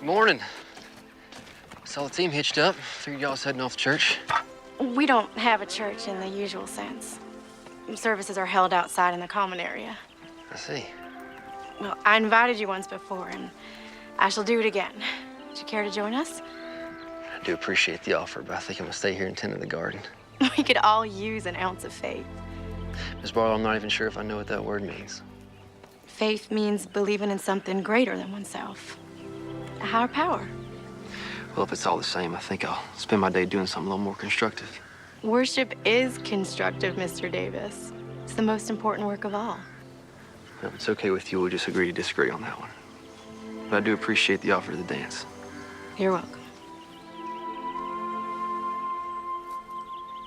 Morning. Saw the team hitched up. Figured y'all was heading off to church. We don't have a church in the usual sense. Services are held outside in the common area. I see. Well, I invited you once before, and I shall do it again. Would you care to join us? I do appreciate the offer, but I think I'm gonna stay here and tend to the garden. We could all use an ounce of faith. Miss Barlow, I'm not even sure if I know what that word means. Faith means believing in something greater than oneself. A higher power. Well, if it's all the same, I think I'll spend my day doing something a little more constructive. Worship is constructive, Mr. Davis. It's the most important work of all. If it's okay with you, we'll just agree to disagree on that one. But I do appreciate the offer of the dance. You're welcome.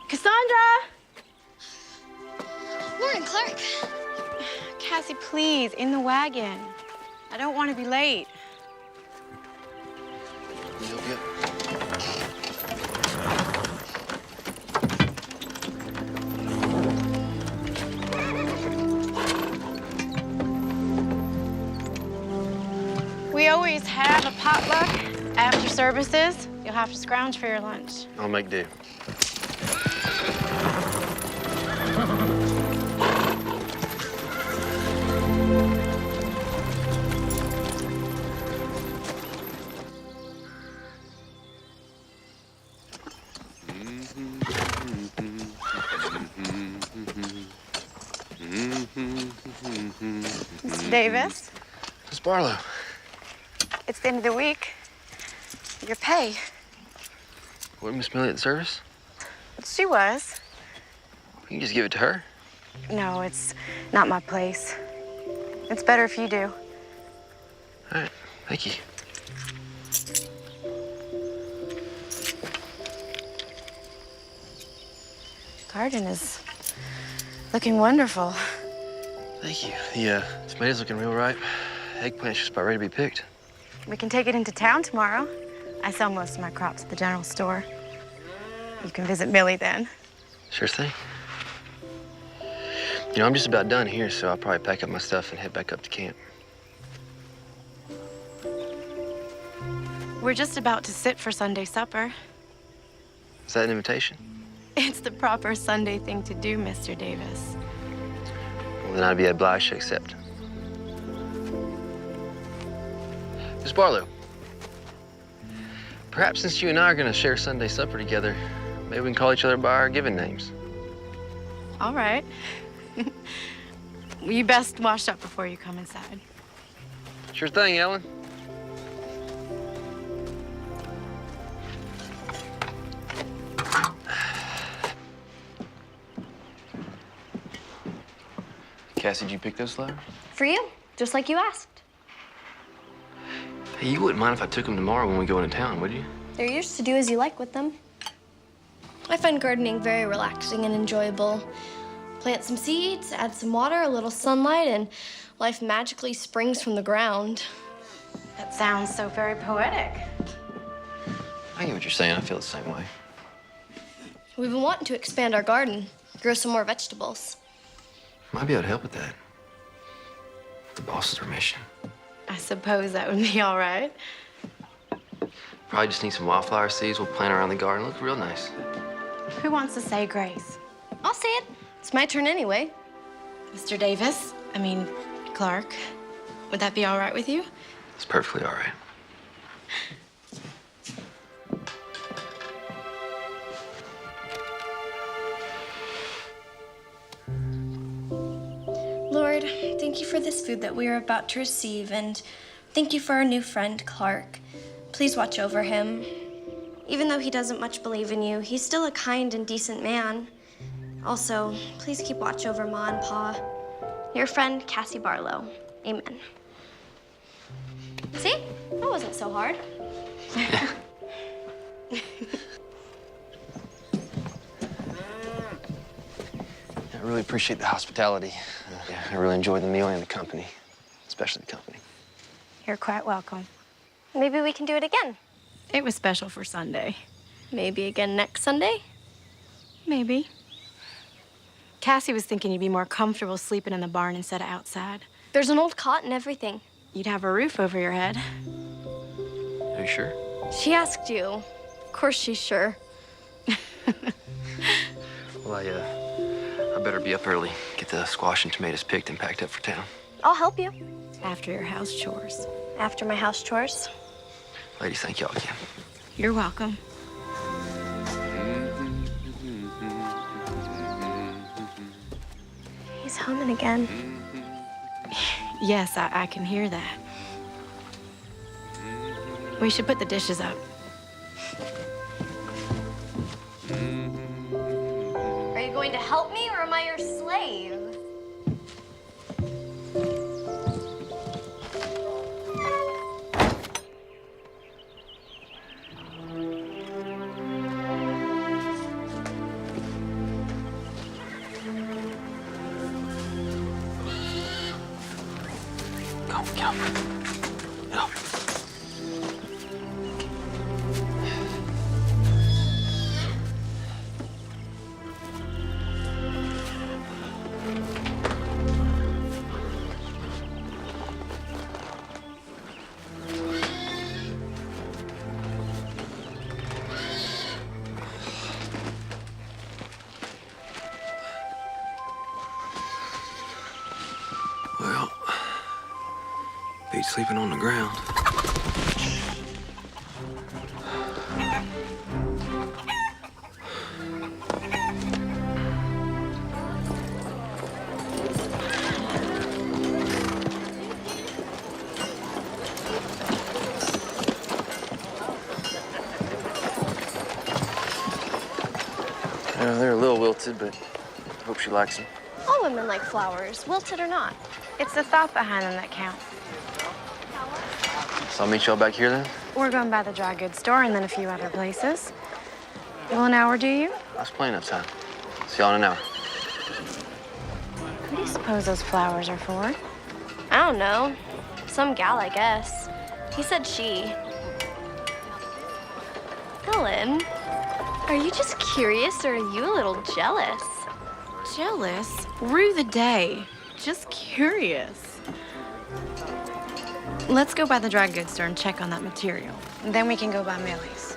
Cassandra! Morning, Clark. Cassie, please, in the wagon. I don't want to be late. You'll get. We always have a potluck after services. You'll have to scrounge for your lunch. I'll make do. Mr. Davis, Miss Barlow. it's the end of the week. Your pay. Wasn't Miss Millie at the service? She was. You can just give it to her. No, it's not my place. It's better if you do. All right, thank you. Garden is looking wonderful. Thank you. The tomatoes looking real ripe. Eggplant's just about ready to be picked. We can take it into town tomorrow. I sell most of my crops at the general store. You can visit Millie then. Sure thing. You know, I'm just about done here, so I'll probably pack up my stuff and head back up to camp. We're just about to sit for Sunday supper. Is that an invitation? It's the proper Sunday thing to do, Mr. Davis. Well, then I'd be obliged to accept. Miss Barlow, perhaps since you and I are going to share Sunday supper together, maybe we can call each other by our given names. All right. You best wash up before you come inside. Sure thing, Ellen. Cassie, did you pick those flowers? For you, just like you asked. Hey, you wouldn't mind if I took them tomorrow when we go into town, would you? They're yours to do as you like with them. I find gardening very relaxing and enjoyable. Plant some seeds, add some water, a little sunlight, and life magically springs from the ground. That sounds so very poetic. I get what you're saying. I feel the same way. We've been wanting to expand our garden, grow some more vegetables. Might be able to help with that. With the boss's permission. I suppose that would be all right. Probably just need some wildflower seeds. We'll plant around the garden. Look real nice. Who wants to say grace? I'll say it. It's my turn anyway. Mr. Davis, Clark, would that be all right with you? It's perfectly all right. Lord, thank you for this food that we are about to receive, and thank you for our new friend, Clark. Please watch over him. Even though he doesn't much believe in you, he's still a kind and decent man. Also, please keep watch over Ma and Pa. Your friend, Cassie Barlow. Amen. See? That wasn't so hard. I really appreciate the hospitality. I really enjoyed the meal and the company, especially the company. You're quite welcome. Maybe we can do it again. It was special for Sunday. Maybe again next Sunday? Maybe. Cassie was thinking you'd be more comfortable sleeping in the barn instead of outside. There's an old cot and everything. You'd have a roof over your head. Are you sure? She asked you. Of course she's sure. Well, I better be up early, get the squash and tomatoes picked and packed up for town. I'll help you. After your house chores. After my house chores. Ladies, thank y'all again. You're welcome. He's humming again. Yes, I can hear that. We should put the dishes up. Are you going to help me or am I your slave? Well, Pete's sleeping on the ground. They're a little wilted, but I hope she likes them. All women like flowers, wilted or not. It's the thought behind them that counts. So I'll meet y'all back here then? We're going by the dry goods store and then a few other places. Well, an hour, do you? That's plenty of time. See y'all in an hour. What do you suppose those flowers are for? I don't know. Some gal, I guess. He said she. Ellen, are you just curious or are you a little jealous? Jealous? Rue the day. Just curious. Let's go by the dry goods store and check on that material. And then we can go by Millie's.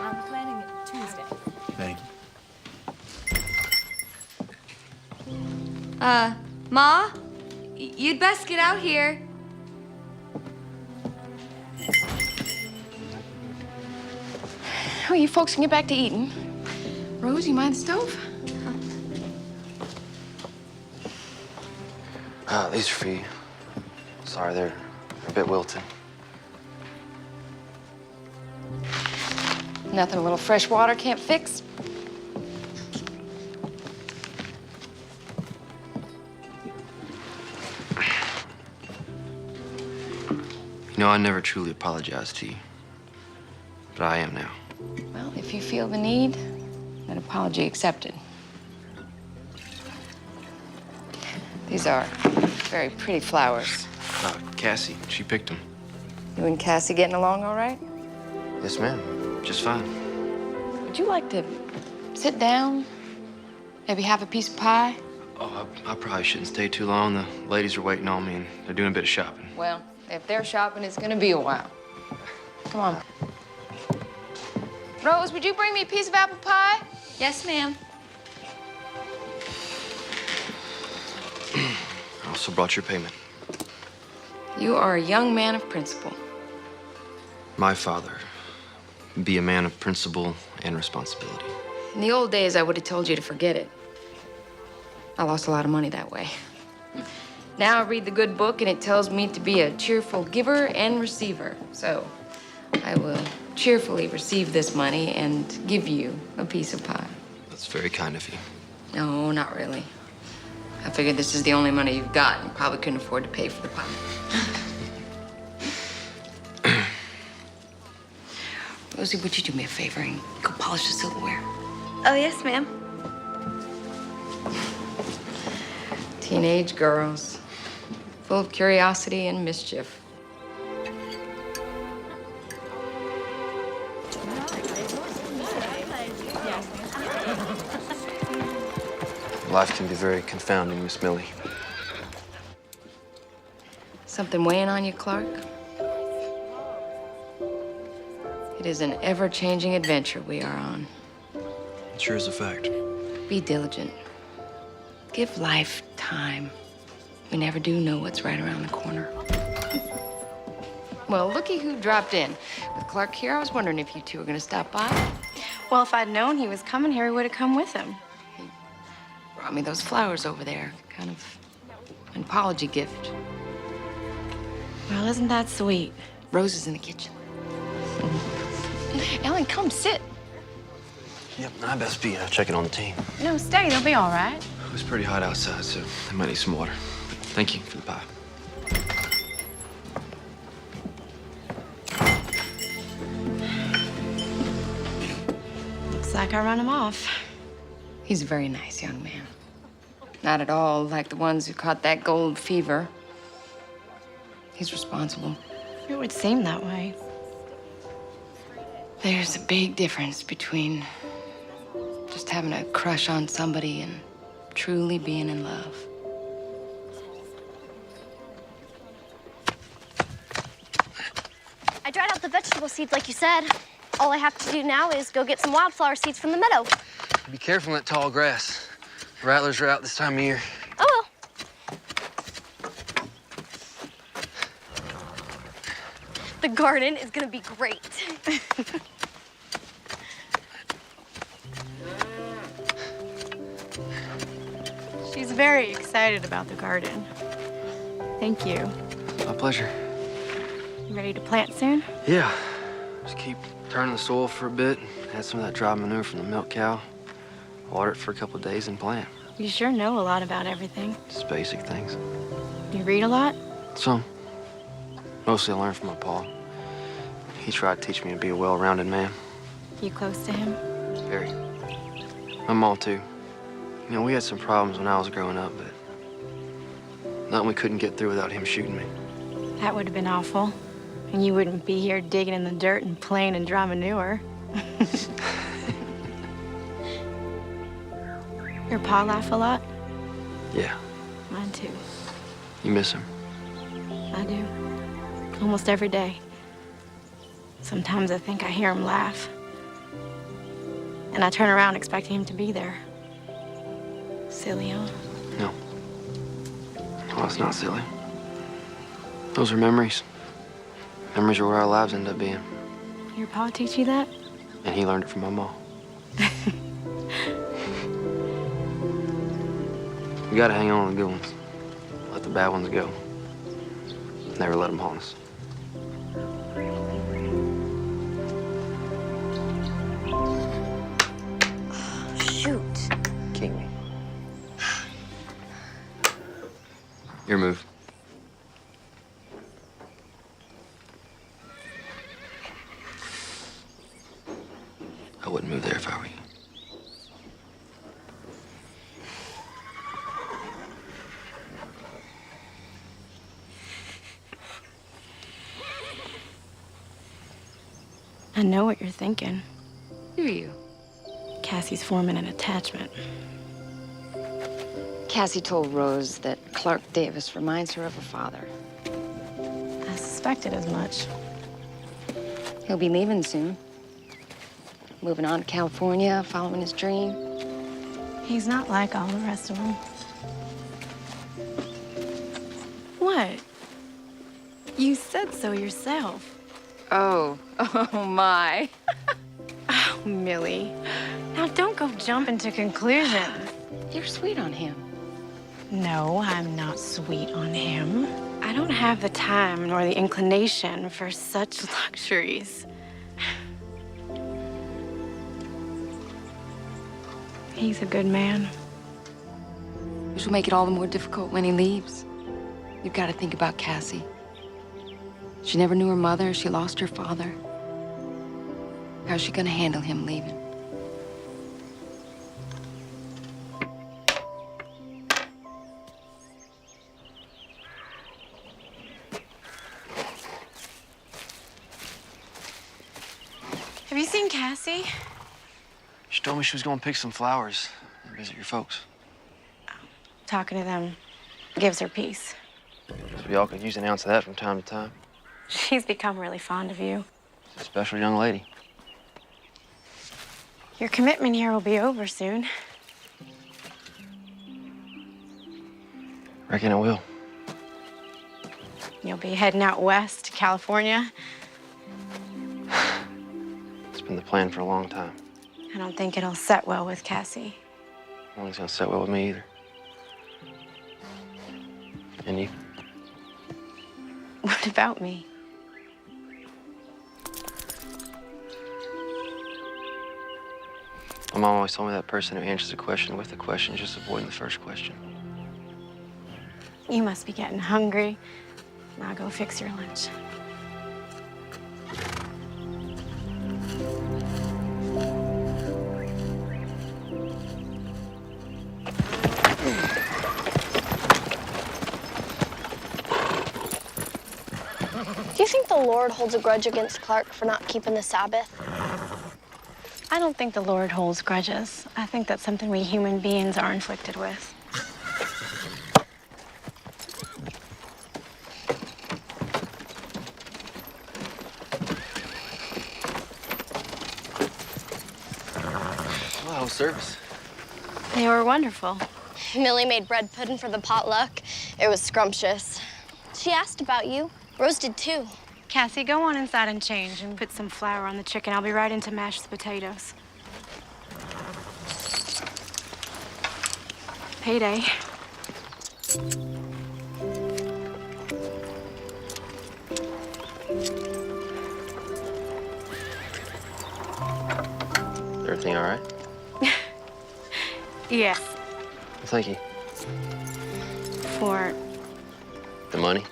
I'm planning it Tuesday. Thank you. Ma? You'd best get out here. Oh, you folks can get back to eating. Rose, you mind the stove? These are for you. Sorry, they're a bit wilted. Nothing a little fresh water can't fix. You know, I never truly apologized to you. But I am now. Well, if you feel the need, an apology accepted. These are very pretty flowers. Cassie, she picked them. You and Cassie getting along all right? Yes, ma'am. Just fine. Would you like to sit down? Maybe have a piece of pie? Oh, I probably shouldn't stay too long. The ladies are waiting on me, and they're doing a bit of shopping. Well, if they're shopping, it's gonna be a while. Come on. Rose, would you bring me a piece of apple pie? Yes, ma'am. I also brought your payment. You are a young man of principle. My father, be a man of principle and responsibility. In the old days, I would have told you to forget it. I lost a lot of money that way. Now I read the good book, and it tells me to be a cheerful giver and receiver. So I will cheerfully receive this money and give you a piece of pie. That's very kind of you. No, not really. I figured this is the only money you've got and probably couldn't afford to pay for the pie. Rosie, would you do me a favor and go polish the silverware? Oh, yes, ma'am. Teenage girls, full of curiosity and mischief. Life can be very confounding, Miss Millie. Something weighing on you, Clark? It is an ever-changing adventure we are on. It sure is a fact. Be diligent. Give life time. We never do know what's right around the corner. Well, looky who dropped in. With Clark here, I was wondering if you two were gonna stop by. Well, if I'd known he was coming here, we would have come with him. Brought me those flowers over there. Kind of an apology gift. Well, isn't that sweet? Rose is in the kitchen. Ellen, come sit. Yep, I best be checking on the team. No, stay. They'll be all right. It was pretty hot outside, so I might need some water. But thank you for the pie. Looks like I run him off. He's a very nice young man. Not at all like the ones who caught that gold fever. He's responsible. It would seem that way. There's a big difference between just having a crush on somebody and truly being in love. I dried out the vegetable seeds like you said. All I have to do now is go get some wildflower seeds from the meadow. Be careful in that tall grass. Rattlers are out this time of year. Oh, well. The garden is gonna be great. She's very excited about the garden. Thank you. My pleasure. You ready to plant soon? Yeah. Just keep turning the soil for a bit. Add some of that dry manure from the milk cow. Water it for a couple of days and plant. You sure know a lot about everything. Just basic things. You read a lot? Some. Mostly I learned from my pa. He tried to teach me to be a well-rounded man. You close to him? Very. My mom, too. You know, we had some problems when I was growing up, but nothing we couldn't get through without him shooting me. That would have been awful. And you wouldn't be here digging in the dirt and playing in dry manure. Your pa laugh a lot? Yeah. Mine too. You miss him? I do. Almost every day. Sometimes I think I hear him laugh. And I turn around expecting him to be there. Silly, huh? No. Oh, it's not silly. Those are memories. Memories are where our lives end up being. Your pa teach you that? And he learned it from my mom. We gotta hang on to the good ones. Let the bad ones go. Never let them haunt us. Shoot. King me. Your move. I wouldn't move there if I were you. I know what you're thinking. Do you? Cassie's forming an attachment. Cassie told Rose that Clark Davis reminds her of her father. I suspected as much. He'll be leaving soon. Moving on to California, following his dream. He's not like all the rest of them. What? You said so yourself. Oh, oh my. Oh, Millie. Now don't go jumping to conclusions. You're sweet on him. No, I'm not sweet on him. I don't have the time nor the inclination for such luxuries. He's a good man. Which will make it all the more difficult when he leaves. You've got to think about Cassie. She never knew her mother. She lost her father. How's she gonna handle him leaving? Have you seen Cassie? She told me she was going to pick some flowers and visit your folks. Talking to them gives her peace. So y'all could use an ounce of that from time to time. She's become really fond of you. She's a special young lady. Your commitment here will be over soon. Reckon it will. You'll be heading out west to California. It's been the plan for a long time. I don't think it'll set well with Cassie. I don't think it's gonna set well with me either. And you? What about me? My mom always told me that person who answers a question with a question is just avoiding the first question. You must be getting hungry. Now go fix your lunch. Do you think the Lord holds a grudge against Clark for not keeping the Sabbath? I don't think the Lord holds grudges. I think that's something we human beings are inflicted with. Well, how was service? They were wonderful. Millie made bread pudding for the potluck. It was scrumptious. She asked about you. Rose did too. Cassie, go on inside and change and put some flour on the chicken. I'll be right in to mash the potatoes. Payday. Everything all right? Yes. Thank you. For The money?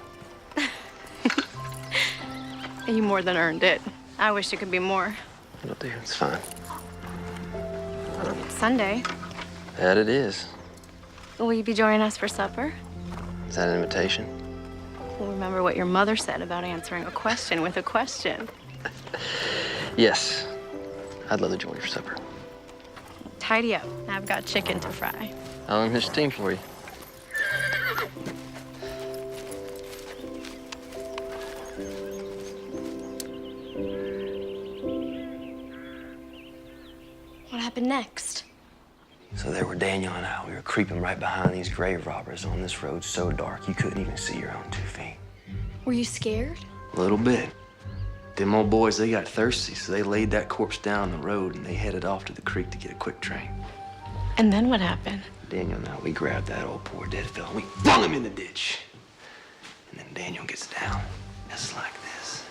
you more than earned it. I wish it could be more. It'll do. It's fine. Sunday. That it is. Will you be joining us for supper? Is that an invitation? Well, remember what your mother said about answering a question with a question. Yes. I'd love to join you for supper. Tidy up. I've got chicken to fry. I'll enlist a team for you. What happened next? So there were Daniel and I. We were creeping right behind these grave robbers on this road so dark you couldn't even see your own 2 feet. Were you scared? A little bit. Them old boys, they got thirsty, so they laid that corpse down the road and they headed off to the creek to get a quick train. And then what happened? Daniel and I, we grabbed that old poor dead fella and we flung him in the ditch. And then Daniel gets down, just like this.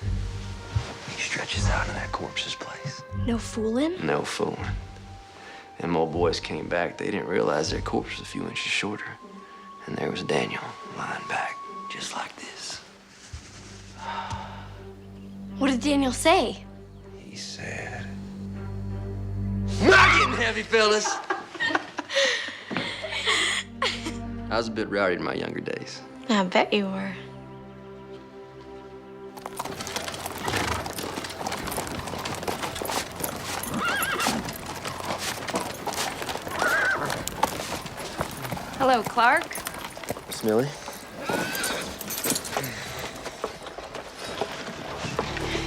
He stretches out in that corpse's place. No fooling? No fooling. Them old boys came back. They didn't realize their corpse was a few inches shorter. And there was Daniel lying back, just like this. What did Daniel say? He said, "Not getting heavy, fellas." I was a bit rowdy in my younger days. I bet you were. Hello, Clark. Miss Millie?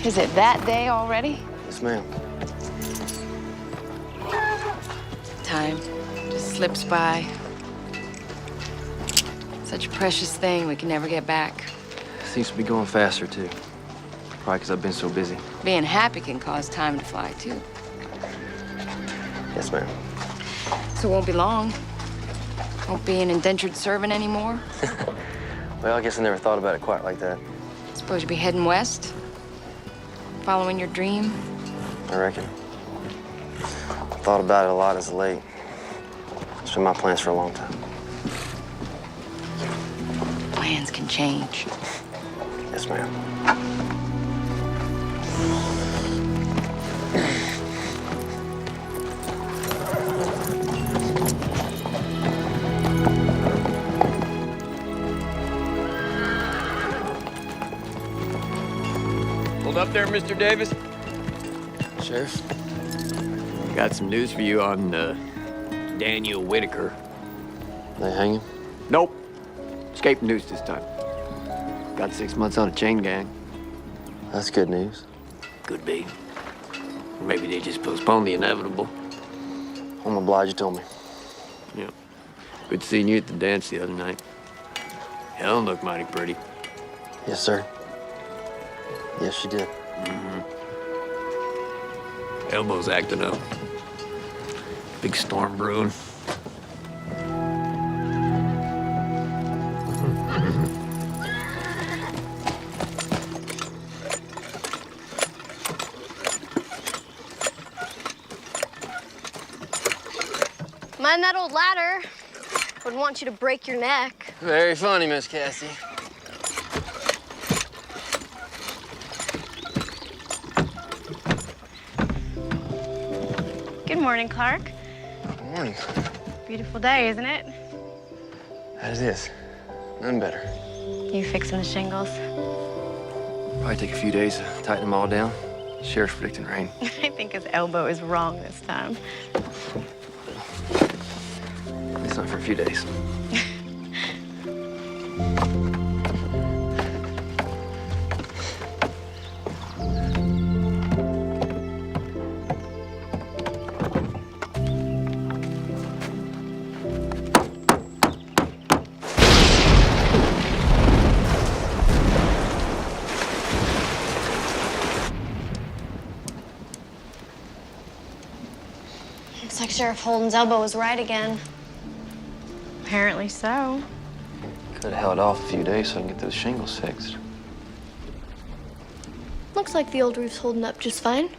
Is it that day already? Yes, ma'am. Time just slips by. Such a precious thing we can never get back. Seems to be going faster, too. Probably because I've been so busy. Being happy can cause time to fly, too. Yes, ma'am. So it won't be long. Won't be an indentured servant anymore. Well, I guess I never thought about it quite like that. Suppose you'll be heading west? Following your dream? I reckon. I thought about it a lot as of late. It's been my plans for a long time. Plans can change. Yes, ma'am. Hold up there, Mr. Davis. Sheriff? Got some news for you on Daniel Whitaker. They hang him? Nope. Escaped news this time. Got 6 months on a chain gang. That's good news. Could be. Or maybe they just postponed the inevitable. I'm obliged you told me. Yeah. Good seeing you at the dance the other night. Helen looked mighty pretty. Yes, sir. Yes, she did. Elbow's acting up. Big storm brewing. Mind that old ladder. Wouldn't want you to break your neck. Very funny, Miss Cassie. Good morning, Clark. Good morning. Beautiful day, isn't it? As it is. None better. You fixing the shingles? Probably take a few days to tighten them all down. Sheriff's predicting rain. I think his elbow is wrong this time. At least not for a few days. Looks like Sheriff Holden's elbow was right again. Apparently so. Could have held off a few days so I can get those shingles fixed. Looks like the old roof's holding up just fine.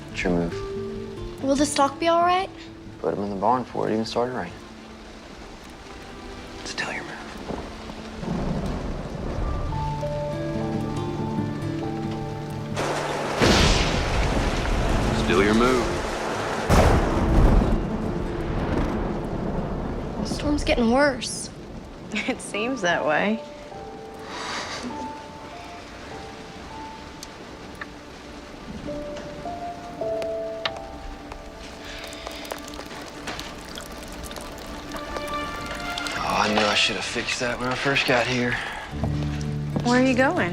What's your move? Will the stock be all right? Put them in the barn before it even started raining. Still your move. Still your move. The storm's getting worse. It seems that way. Oh, I knew I should have fixed that when I first got here. Where are you going?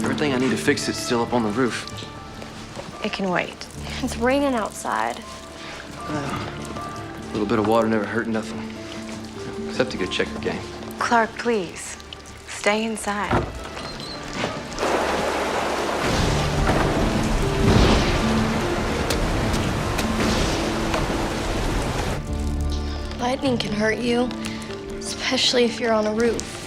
Everything I need to fix is still up on the roof. It can wait. It's raining outside. A little bit of water never hurt nothing. Except a good checker game. Clark, please. Stay inside. Lightning can hurt you, especially if you're on a roof.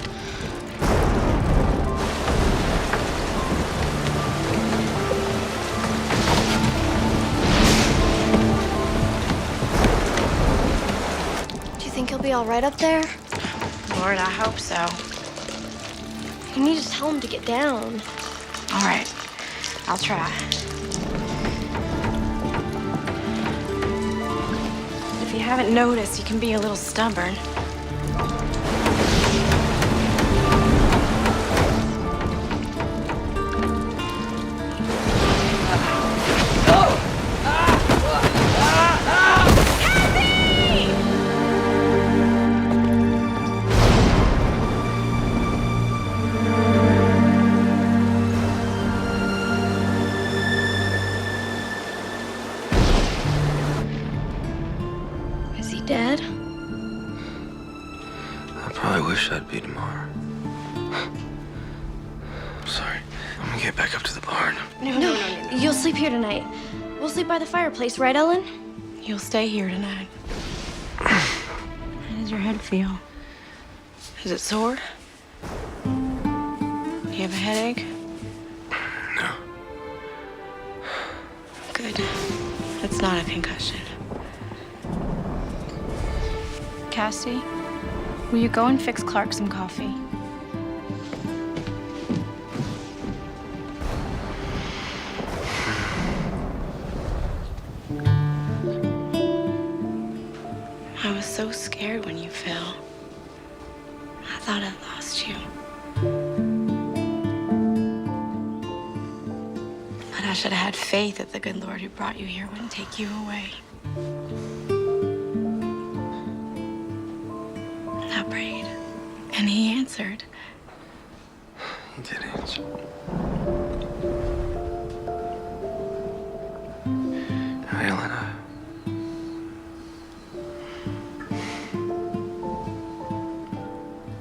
Do you think he'll be all right up there? Lord, I hope so. You need to tell him to get down. All right, I'll try. If you haven't noticed, you can be a little stubborn. Is he dead? I probably wish I'd be tomorrow. I'm sorry. I'm gonna get back up to the barn. No. You'll sleep here tonight. We'll sleep by the fireplace, right, Ellen? You'll stay here tonight. How does your head feel? Is it sore? Do you have a headache? No. Good. It's not a concussion. Cassie, will you go and fix Clark some coffee? I was so scared when you fell. I thought I'd lost you. But I should have had faith that the good Lord who brought you here wouldn't take you away. I prayed, and he answered. He did answer. Now, Ellen,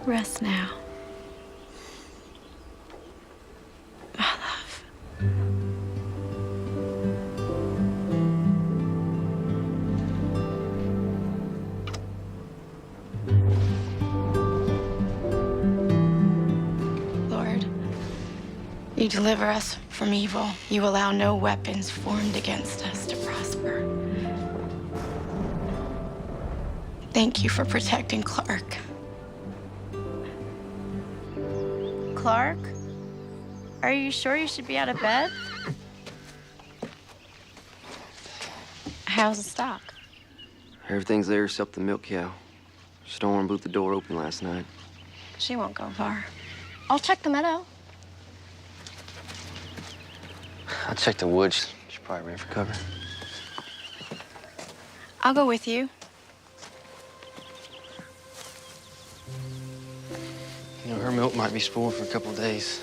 Rest now. You deliver us from evil. You allow no weapons formed against us to prosper. Thank you for protecting Clark. Clark? Are you sure you should be out of bed? How's the stock? Everything's there except the milk cow. Storm blew the door open last night. She won't go far. I'll check the meadow. I checked the woods. She probably ran for cover. I'll go with you. You know, her milk might be spoiled for a couple of days.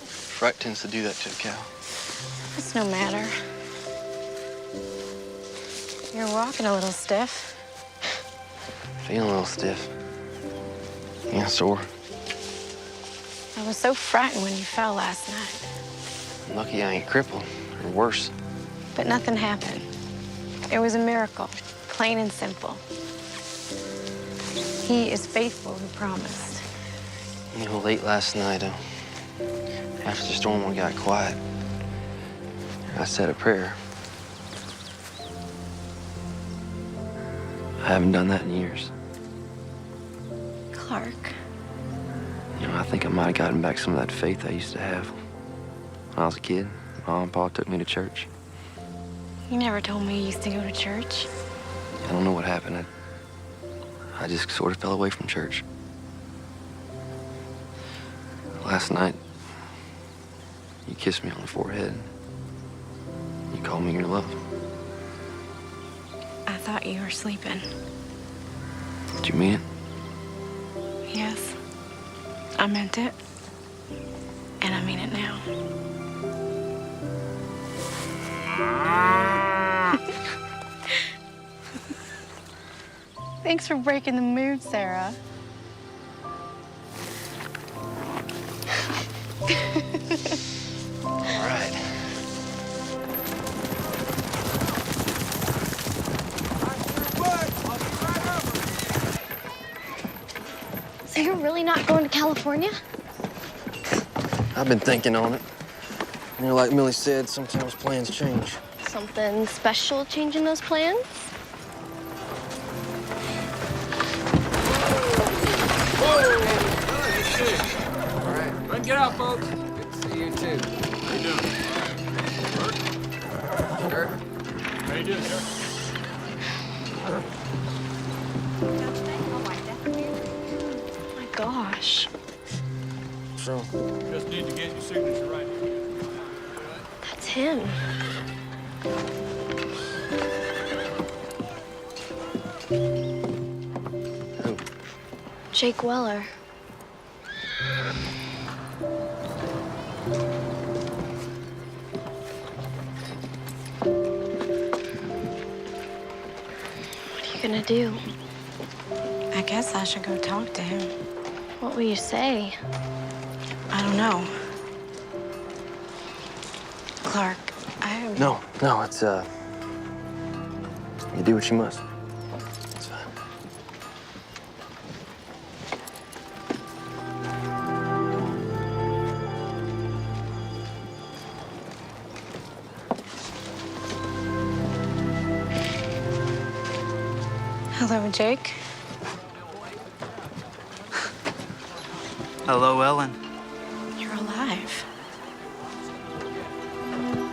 Fright tends to do that to a cow. It's no matter. You're walking a little stiff. Feeling a little stiff. Yeah, sore. I was so frightened when you fell last night. Lucky I ain't crippled, or worse. But nothing happened. It was a miracle, plain and simple. He is faithful who promised. You know, late last night, after the storm got quiet, I said a prayer. I haven't done that in years. Clark. You know, I think I might have gotten back some of that faith I used to have. When I was a kid, Mom and Pa took me to church. You never told me you used to go to church. I don't know what happened. I just sort of fell away from church. Last night, you kissed me on the forehead. You called me your love. I thought you were sleeping. Did you mean it? Yes. I meant it. And I mean it now. Thanks for breaking the mood, Sarah. All right. So you're really not going to California? I've been thinking on it. You know, like Millie said, sometimes plans change. Something special changing those plans? All right. Let's get out, folks. Good to see you, too. How you doing? Sure. How you doing, sir? Oh my gosh. So? Just need to get your signature right here. That's him. Who? Jake Weller. What are you gonna do? I guess I should go talk to him. What will you say? I don't know. Clark, No, it's, you do what you must. It's fine. Hello, Jake. Hello, Ellen. You're alive.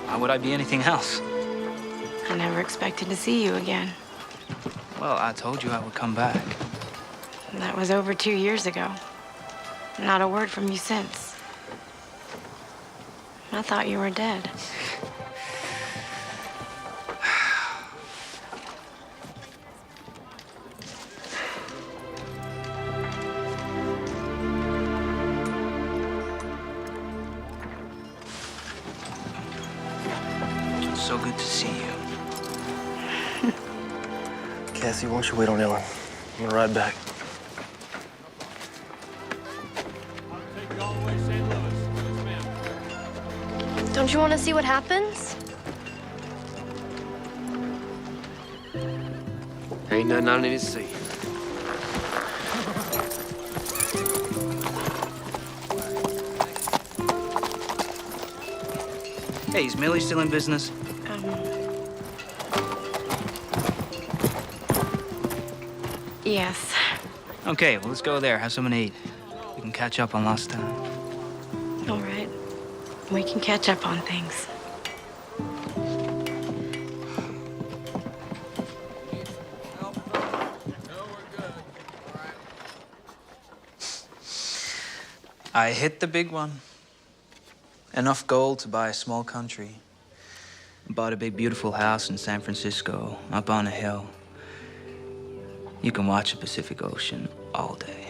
Why would I be anything else? I never expected to see you again. Well, I told you I would come back. That was over 2 years ago. Not a word from you since. I thought you were dead. So good to see you. Cassie, why don't you wait on Ellen? I'm gonna ride back. Don't you want to see what happens? Ain't nothing I need to see. Hey, is Millie still in business? Yes. Okay, well, let's go there, have something to eat. We can catch up on lost time. All right. We can catch up on things. I hit the big one. Enough gold to buy a small country. Bought a big, beautiful house in San Francisco, up on a hill. You can watch the Pacific Ocean all day.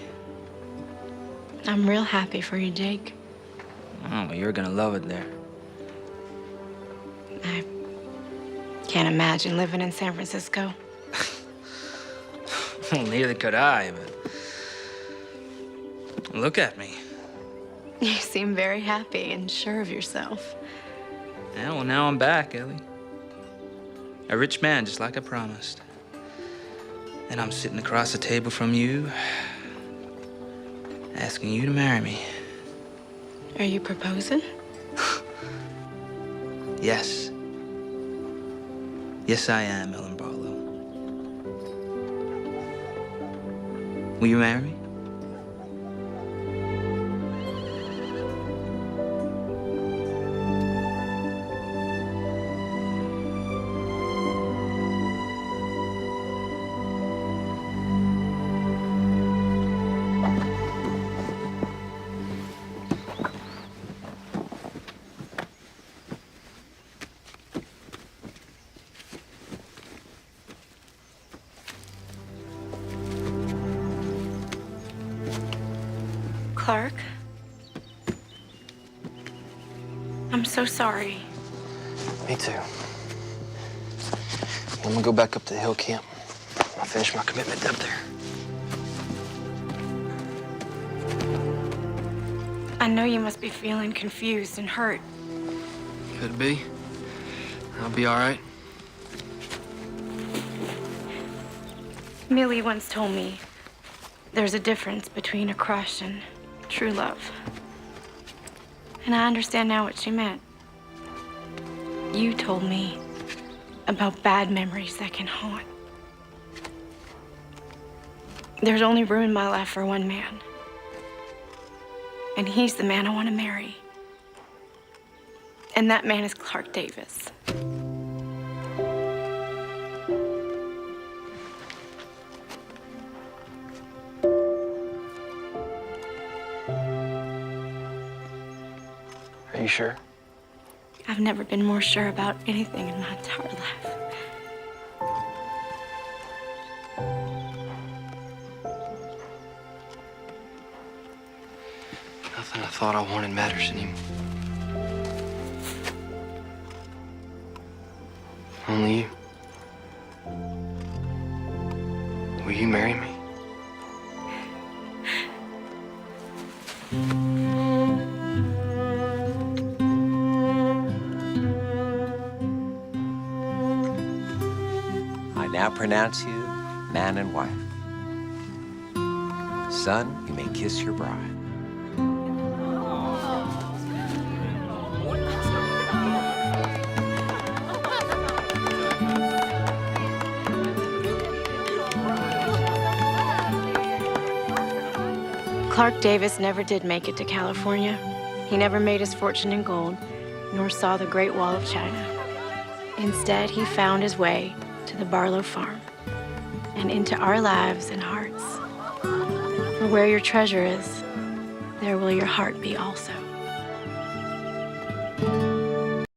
I'm real happy for you, Jake. Oh, well, you're gonna love it there. I can't imagine living in San Francisco. Well, neither could I, but look at me. You seem very happy and sure of yourself. Yeah, well, now I'm back, Ellie. A rich man, just like I promised. And I'm sitting across the table from you, asking you to marry me. Are you proposing? Yes. Yes, I am, Ellen Barlow. Will you marry me? Clark? I'm so sorry. Me too. I'm gonna go back up to the hill camp. I'll finish my commitment up there. I know you must be feeling confused and hurt. Could be. I'll be all right. Millie once told me there's a difference between a crush and true love. And I understand now what she meant. You told me about bad memories that can haunt. There's only room in my life for one man. And he's the man I want to marry. And that man is Clark Davis. Are you sure? I've never been more sure about anything in my entire life. Nothing I thought I wanted matters anymore. Only you. Will you marry me? I now pronounce you man and wife. Son, you may kiss your bride. Clark Davis never did make it to California. He never made his fortune in gold, nor saw the Great Wall of China. Instead, he found his way to the Barlow farm and into our lives and hearts. For where your treasure is, there will your heart be also.